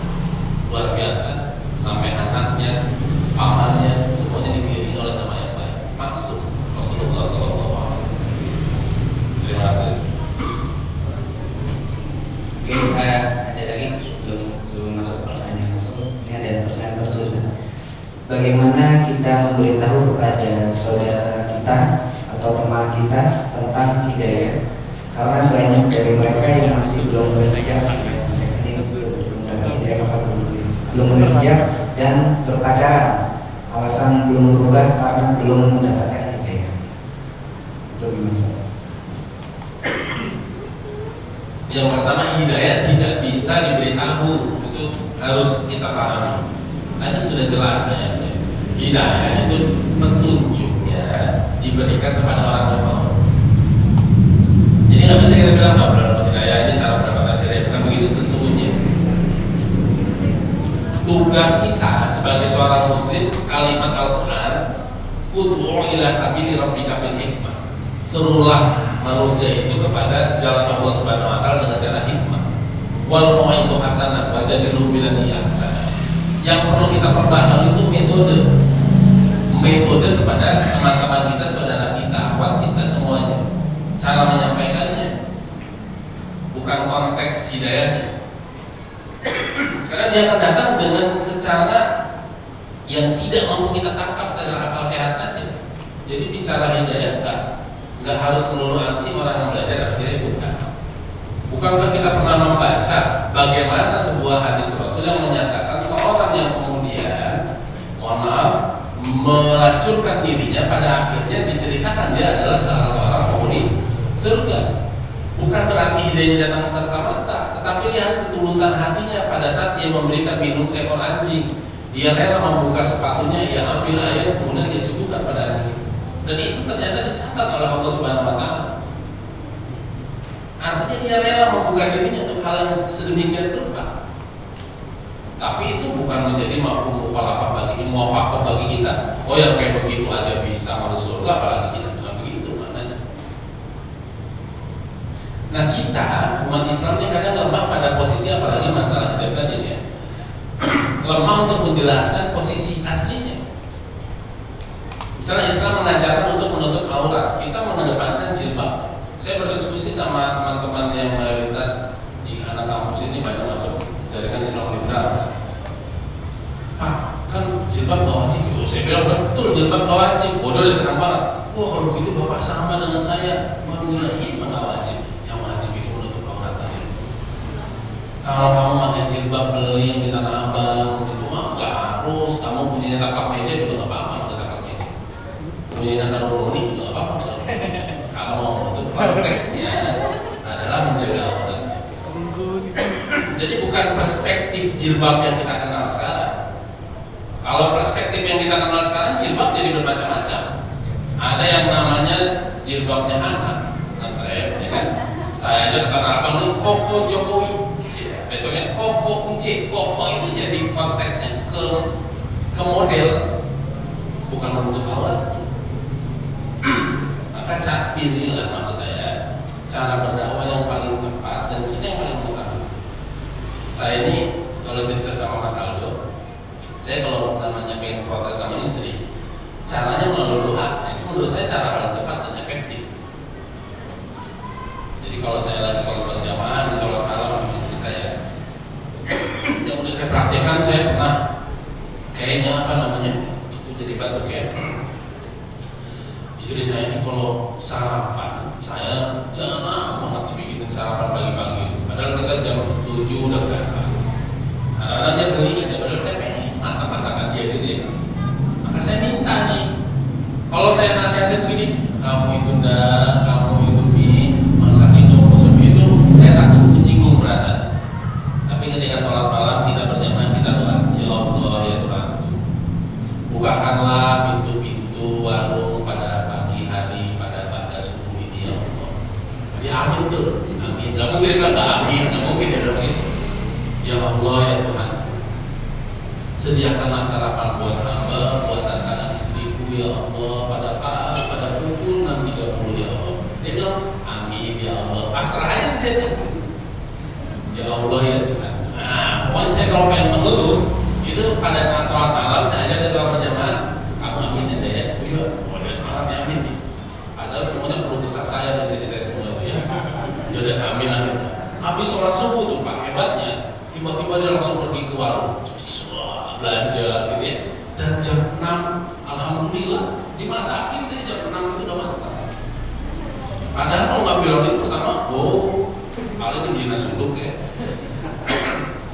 luar biasa. Sampai anaknya, pamannya, semuanya dikelilingi oleh nama yang baik. Maksud Rasulullah SAW. Terima kasih. Oke, ada lagi belum masuk pertanyaan langsung. Ini ada pertanyaan tertulis. Bagaimana kita memberitahu kepada saudara kita atau teman kita tentang hidayah? Karena banyak dari mereka yang masih belum bekerja, belum bekerja dan berpacaran. Alasan belum berubah karena belum mendapatkan hidayah. Itu gimana? Yang pertama, hidayah tidak bisa diberitahu, itu harus kita pahami. Tadi sudah jelas ya. Hidayah itu petunjuknya diberikan kepada orang yang mau. Jadi nggak bisa kita bilang nggak perlu dapat hidayah aja cara mendapatkan hidayah, bukan begitu sesungguhnya. Tugas kita sebagai seorang muslim, kalimat Al-Quran, ud'u ila sabili rabbika bil hikmah, serulah manusia itu kepada jalan Allah Subhanahu wa taala dengan cara hikmah. Wal mau'izah hasanah wajadilhum billati ahsan. Yang perlu kita perbaharui itu metode kepada teman-teman kita, saudara kita, akhwat kita semuanya. Cara menyampaikannya, bukan konteks hidayahnya. Karena dia akan datang dengan secara yang tidak mampu kita tangkap secara akal sehat saja. Jadi bicara hidayah nggak harus melulu ansih orang yang belajar dan akhirnya bukan. Bukankah kita pernah membaca bagaimana sebuah hadis Rasul yang menyatakan seorang yang kemudian, mohon maaf, melacurkan dirinya pada akhirnya diceritakan dia adalah salah seorang penghuni surga. Bukan berarti hidayahnya datang serta-merta, tetapi lihat ketulusan hatinya pada saat dia memberikan minum seekor anjing. Dia rela membuka sepatunya, ia ambil air, kemudian dia suguhkan pada anjing. Dan itu ternyata dicatat oleh Allah Subhanahu wa taala. Artinya dia rela membuka dirinya untuk hal yang sedemikian rupa. Tapi itu bukan menjadi mafhum mukhalafah bagi muwafaqah bagi kita. Oh yang kayak begitu aja bisa masuk surga, apalagi kita bukan begitu maknanya. Nah kita umat Islam ini kadang lemah pada posisi, apalagi masalah hijab tadi ya. Lemah untuk menjelaskan posisi aslinya. Misalnya Islam mengajarkan untuk menutup aurat, kita mengedepankan jilbab. Saya berdiskusi sama teman-teman yang mayoritas di anak kampus ini banyak masuk jaringan Islam liberal. Pak, kan jilbab gak wajib. Oh, saya bilang betul jilbab gak wajib. Bodoh dia senang banget. Wah kalau begitu bapak sama dengan saya. Alhamdulillah ini gak wajib. Yang wajib itu menutup aurat aja. Kalau kamu pakai jilbab beli yang di Tanah Abang itu mah gak harus. Kamu punya tapak meja juga gak apa-apa pakai tapak meja. Punya tapak roni juga gak apa-apa. Kalau mau menutup konteksnya adalah menjaga auratnya. Jadi bukan perspektif jilbab yang kita kenal sekarang. Kalau perspektif yang kita kenal sekarang, jilbab jadi bermacam-macam. Ada yang namanya jilbabnya anak, ya kan? Saya aja Tanah Abang nih, Koko Jokowi. Besoknya Koko Uci, Koko itu jadi konteksnya ke model, bukan menutup aurat. Maka pilihlah, maksud saya, cara berdakwah yang paling tepat dan kita yang paling mengetahui. Saya ini kalau cerita sama Mas Aldo, saya kalau namanya pengen protes sama istri, caranya melalui doa. Itu menurut saya cara paling tepat dan efektif. Jadi kalau saya lagi sholat berjamaah di sholat malam sama istri saya, yang udah saya praktekkan, saya pernah kayaknya apa namanya itu jadi batuk ya. Istri saya ini kalau sarapan, saya jarang banget dibikin sarapan pagi-pagi. Padahal kita jam 7 udah berangkat. Kadang-kadang dia beli aja, padahal saya pengen masak-masakan dia gitu ya. Maka saya minta nih, kalau saya nasihatin begini, kamu itu masak itu, saya takut menyinggung perasaan. Tapi ketika sholat malam kita berjamaah, kita doa, ya Allah ya Tuhan, bukakanlah pintu-pintu warung pada pagi hari, pada subuh ini ya Allah. Ya amin tuh, amin. Gak mungkin bilang gak amin, gak mungkin dia bilang gitu. Ya Allah ya Tuhan, sediakanlah sarapan buat hamba, buat anak-anak istriku ya Allah pada pukul 6.30 ya Allah. Dia bilang amin ya Allah, pasrah aja dia. Ya Allah ya Tuhan. Nah, pokoknya saya kalau pengen mengeluh itu pada saat sholat malam, saya aja ada sholat berjamaah, kamu amin aja ya. Iya, boleh semangat ya amin. Padahal semuanya perlu besar saya dan istri saya semua itu ya. Jadi amin. Habis sholat subuh tuh Pak, hebatnya tiba-tiba dia langsung pergi ke warung belanja gitu ya. Dan jam 6 alhamdulillah dimasakin, jadi jam 6 itu udah matang. Padahal kalau nggak bilang itu pertama, paling ini beli nasi uduk ya,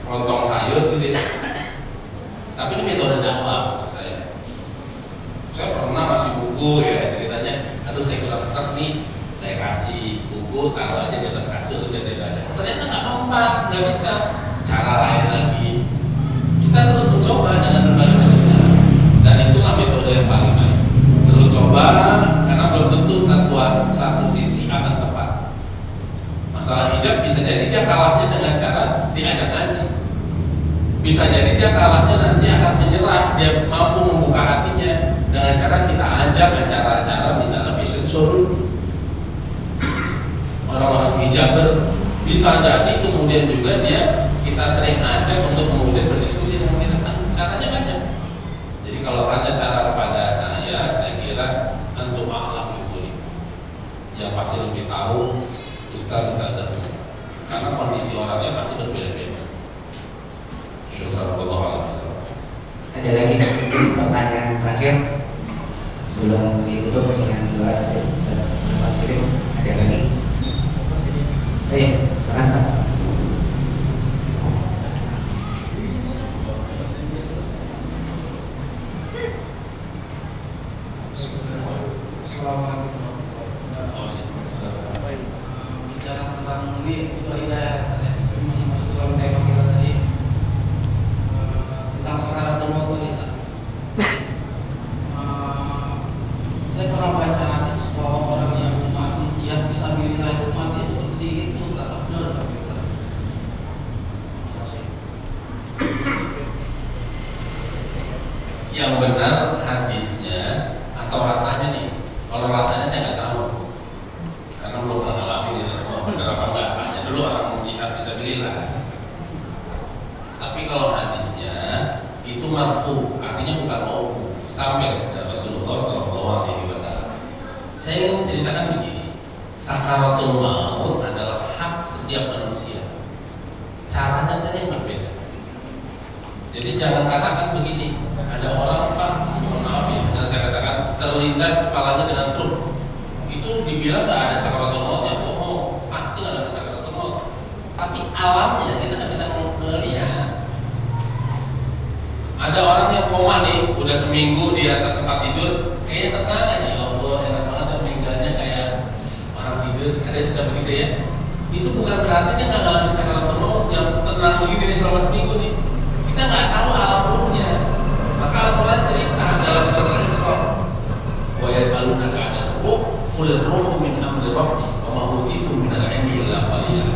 lontong sayur gitu ya. Tapi ini metode dakwah maksud saya. Saya pernah ngasih buku ya ceritanya, aduh saya kurang seret nih, saya kasih buku taruh aja di atas kasur udah dia baca. Ternyata nggak mempan, nggak bisa. Cara lain lagi, kita terus mencoba dengan berbagai macam cara, dan itulah metode yang paling baik. Terus coba, karena belum tentu satu sisi akan tepat. Masalah hijab bisa jadi dia kalahnya dengan cara diajak ngaji. Bisa jadi dia kalahnya nanti akan menyerah, dia mampu membuka hatinya dengan cara kita ajak acara-acara misalnya fashion show. Orang-orang hijaber bisa jadi kemudian juga kita sering ajak untuk kemudian berdiskusi dengan kita. Caranya banyak. Jadi kalau tanya cara kepada saya kira antum a'lam itu yang pasti lebih tahu ustaz-ustazah semua. Karena kondisi orangnya pasti berbeda-beda. Syukurullah. Ada lagi pertanyaan terakhir sebelum ditutup dengan doa dari Ustaz Fakir. Ada lagi? Silakan Pak. Bicara tentang ini itu hidayah, masih masuk dalam tema kita tadi tentang sakaratul maut ini. Saya pernah baca hadis bahwa orang yang mati jihad fisabilillah itu mati seperti digigit semut. Benar? Yang benar hadisnya atau rasanya nih? Kalau rasanya saya nggak tahu, karena belum pernah ngalamin itu semua. Benar apa enggak? Hanya dulu orang jihad fisabilillah. Tapi kalau hadisnya itu marfu, artinya bukan mauquf, sampai dari Rasulullah SAW. Saya ingin menceritakan begini, sakaratul maut adalah hak setiap manusia. Caranya saja yang berbeda. Jadi jangan katakan begini, ada orang Pak, mohon maaf ya, saya katakan terlindas kepalanya dengan truk, itu dibilang nggak ada sakaratul maut ya, pasti nggak ada sakaratul maut. Tapi alamnya kita nggak bisa melihat. Ada orang yang koma nih, udah seminggu di atas tempat tidur, kayaknya tenang aja, ya Allah enak banget dan meninggalnya kayak orang tidur, ada yang sudah begitu ya. Itu bukan berarti dia nggak ngalamin sakaratul maut yang tenang begini selama seminggu nih. Kita nggak tahu alam ruhnya. Maka Al-Quran cerita dalam surat Al-Isra, wa yas'alunaka 'anil ruh, qul ar-ruhu min amri rabbi wa ma utitu minal 'ilmi illa qalila.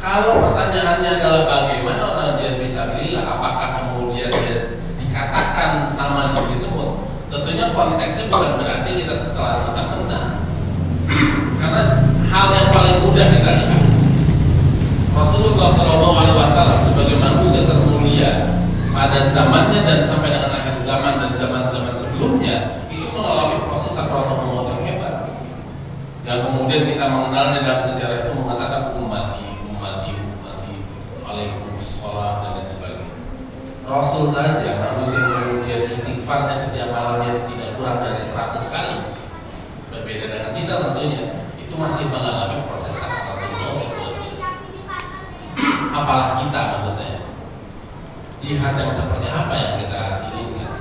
Kalau pertanyaannya adalah bagaimana orang jihad fisabilillah, apakah kemudian dia dikatakan sama seperti semut? Tentunya konteksnya bukan berarti kita telah mentah-mentah. Karena hal yang paling mudah kita lihat, Rasulullah SAW sebagai manusia termulia pada zamannya dan sampai dengan akhir zaman dan zaman-zaman sebelumnya itu mengalami proses sakratul maut yang hebat. Yang kemudian kita mengenalnya dalam sejarah itu mengatakan ummati alaikum sholat dan lain sebagainya. Rasul saja manusia yang kemudian istighfarnya setiap malamnya tidak kurang dari 100 kali. Berbeda dengan kita tentunya, itu masih mengalami proses sakratul maut. Apalah kita, maksud saya. Jihad yang seperti apa yang kita inginkan?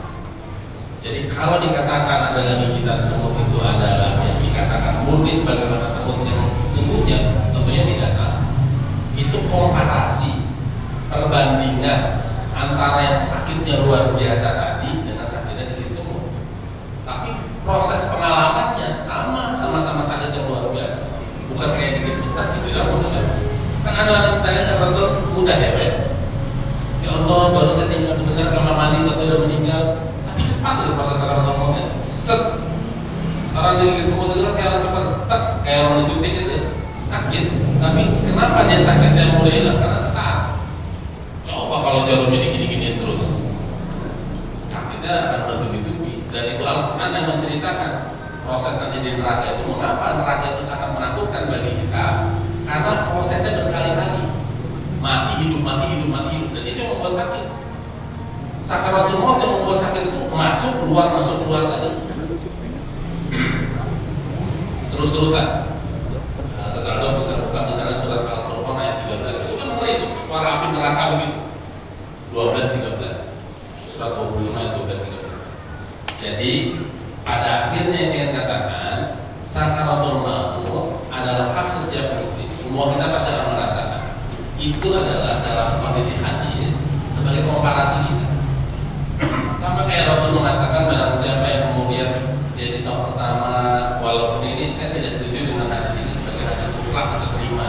Jadi kalau dikatakan ada lagi kita semut itu adalah yang dikatakan murni sebagaimana semut yang sesungguhnya, tentunya tidak salah. Itu komparasi, perbandingan antara yang sakitnya luar biasa tadi dengan sakitnya digigit semut. Tapi proses pengalamannya sama-sama sakitnya luar biasa. Bukan kayak digigit betat gitu ya, kan ada orang tanya sakratul mudah ya, Pak. Ya Allah, baru saya tinggal sebentar kamar mandi tapi udah meninggal. Tapi cepat itu proses sakratul mautnya. Set. Orang digigit semut itu kan kayak orang cepat, tek, kayak orang disuntik gitu. Sakit. Tapi kenapa dia sakitnya mudah hilang? Karena sesaat. Coba kalau jarumnya digini-gini terus, sakitnya akan bertubi-tubi. Dan itu Al-Quran yang menceritakan proses nanti di neraka itu. Mengapa neraka itu sangat menakutkan bagi kita? Karena prosesnya berkali-kali, mati hidup, dan itu yang membuat sakit. Sakaratul maut yang membuat sakit itu masuk keluar tadi. Terus-terusan. Nah, setelah itu bisa buka di sana surat Al-Furqan ayat 13 itu kan ngeri itu suara api neraka begitu. 12-13. Surat 25 ayat 12-13. Jadi pada akhirnya saya katakan sakaratul maut adalah hak setiap muslim. Semua kita pasti akan merasakan. Itu adalah dalam kondisi hadis sebagai komparasi kita. Sama kayak Rasul mengatakan barang siapa yang kemudian jadi saf pertama, walaupun ini saya tidak setuju dengan hadis ini sebagai hadis mutlak atau terima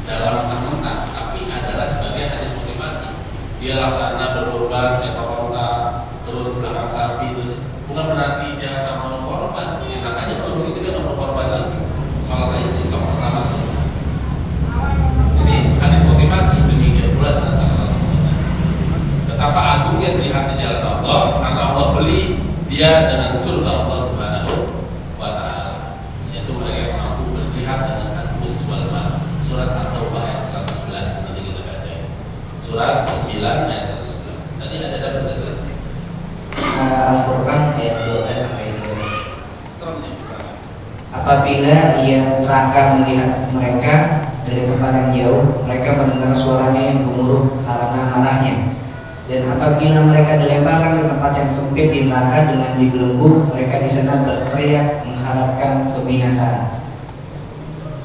dalam mentah-mentah, tapi adalah sebagai hadis motivasi. Dia laksana berkorban, seekor onta, terus belakang sapi, terus bukan berarti dia sama berkorban. Enak aja kalau begitu dia nggak berkorban lagi. Sholat aja di saf pertama terus. Jadi hadis motivasi demikian pula dengan sakratul maut. Betapa agungnya jihad di jalan Allah, karena Allah beli dia dengan surga Allah Subhanahu wa Ta'ala, yaitu mereka yang mampu berjihad dengan anfus wal mal. Surat At-Taubah ayat 111 nanti kita baca. Surat 9 ayat 111. Tadi ada dapat Al-Furqan ayat 12 sampai 13. seremnya misalnya. Apabila ia neraka melihat mereka dari tempat yang jauh, mereka mendengar suaranya yang gemuruh karena marahnya. Dan apabila mereka dilemparkan ke tempat yang sempit di neraka dengan dibelenggu, mereka di sana berteriak mengharapkan kebinasaan.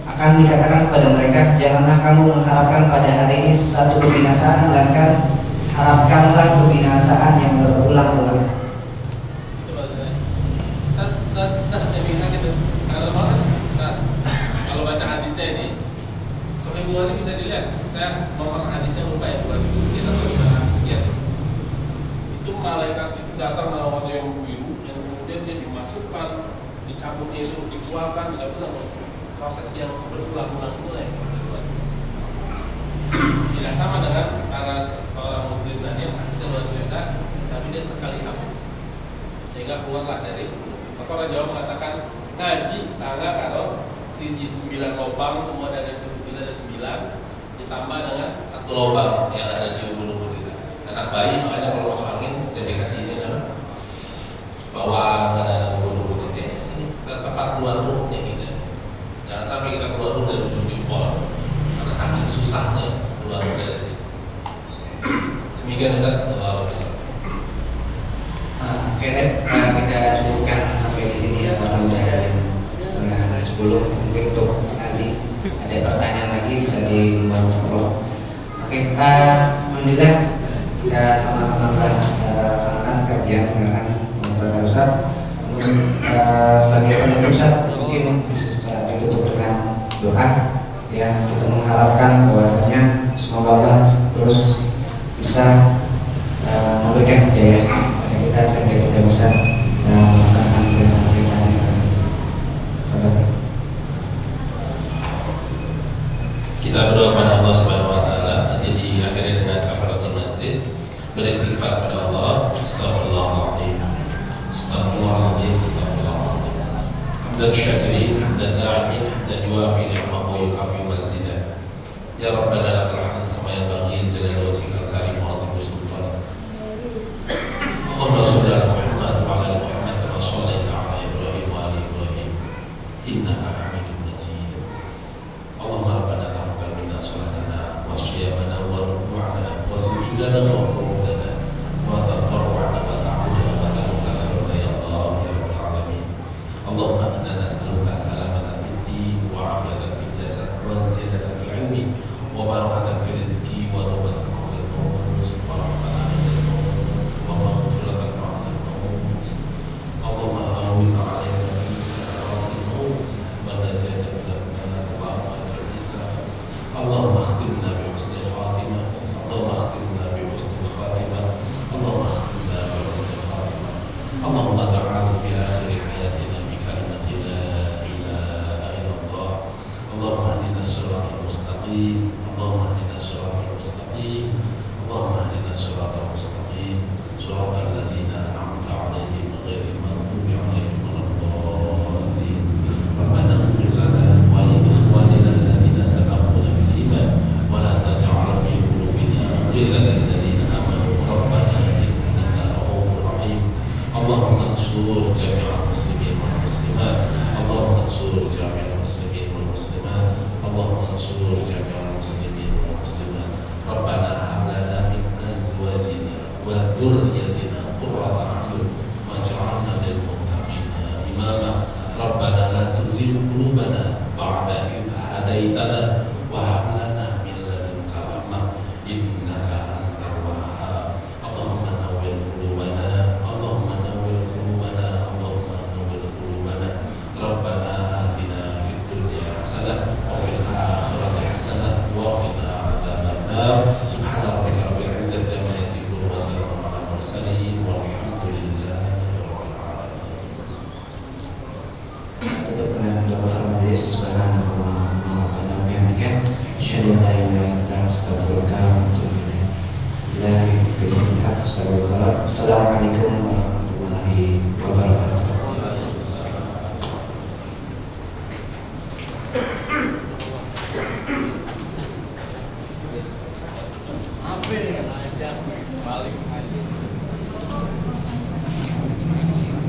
Akan dikatakan kepada mereka, janganlah kamu mengharapkan pada hari ini satu kebinasaan, melainkan harapkanlah kebinasaan yang berulang-ulang. Kalau baca hadisnya ini, Sahih Bukhari bisa dilihat. Saya nomor hadisnya lupa ya, 2000 sekian atau 500 sekian. Itu malaikat itu datang dalam waktu yang biru, yang kemudian dia dimasukkan, dicabutnya itu dikeluarkan, proses yang berulang-ulang itu lah yang kedua. Tidak sama dengan para seorang muslim tadi yang sakitnya luar biasa, tapi dia sekali cabut sehingga keluarlah dari. Maka orang Jawa mengatakan ngaji salah kalau siji 9 lubang semua ada 9 ditambah dengan 1 lubang yang ada di ubun-ubun kita. Anak bayi makanya kalau masuk angin dia dikasih ini kan bawah ada ubun-ubun ini sini tempat keluar ruhnya gitu. Jangan sampai kita keluar ruh dari ujung jempol karena saking susahnya keluar ruh dari sini. Demikian Ustaz. Oke, kita cukupkan sampai di sini ya. Karena sudah ada 9:30. Mungkin untuk nanti ada pertanyaan lagi bisa di luar forum. Oke, alhamdulillah kita sama-sama melaksanakan kajian dengan beberapa Ustaz. Sebagai penutup Ustaz, mungkin bisa ditutup dengan doa. Ya, kita mengharapkan bahwasanya semoga Allah terus bisa memberikan hidayah kepada kita sehingga kita bisa حمدا شاكرين حمدا داعين حمدا يوافي نعمه ويكافئ مزيدا. يا ربنا لك الحمد كما ينبغي لجلال وجهك الكريم وعظيم سلطانك. اللهم صل على محمد وعلى ال محمد كما صليت على ابراهيم وعلى ابراهيم انك حميد مجيد. اللهم ربنا تقبل منا صلاتنا وصيامنا وركوعنا وسجودنا وقعودنا وتضرعنا وتعبدنا وتوكلنا يا الله يا رب العالمين. اللهم انا نسالك سلامه في الدين وعافيه في الجسد وزياده في العلم وبركه في الرزق وتوبه قبل الموت ورحمه عند الموت ومغفره بعد الموت. اللهم هون علينا في سكرات الموت ونجاة من النار وعافيه الحساب. اللهم اختمنا بحسن الخاتمه. اللهم اختمنا بحسن الخاتمه. اللهم اختمنا بحسن الخاتمه. اللهم اجعل في اخر حياتنا بكلمه لا اله الا الله. اللهم اهدنا الصراط المستقيم. اللهم اهدنا الصراط المستقيم. اللهم اهدنا الصراط المستقيم صراط الذين انعمت عليهم غير المغضوب عليهم ولا الضالين. ربنا اغفر لنا ولاخواننا الذين سبقونا بالايمان ولا تجعل في قلوبنا غلا للذين امنوا ربنا انك رؤوف رحيم. اللهم انصر جميع المسلمين والمسلمات. اللهم انصر جميع المسلمين والمسلمات. اللهم انصر جميع المسلمين والمسلمات. ربنا هب لنا من ازواجنا وذريتنا قرة اعين واجعلنا للمتقين اماما. ربنا لا تزغ قلوبنا بعد إذ هديتنا وهب لنا من لدنك رحمة إنك أنت الوهاب. اللهم نور قلوبنا. اللهم نور قلوبنا. اللهم نور قلوبنا. ربنا آتنا في الدنيا حسنة وفي الآخرة حسنة وقنا عذاب النار. سبحان ربك رب العزة عما يصفون وسلام على المرسلين والحمد لله رب العالمين. Untuk menambah hadis subhanallah wa bihamdika asyhadu an la ilaha illa anta astaghfiruka wa atubu ilaik. La ilaha illa anta. Assalamualaikum warahmatullahi wabarakatuh.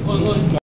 Balik.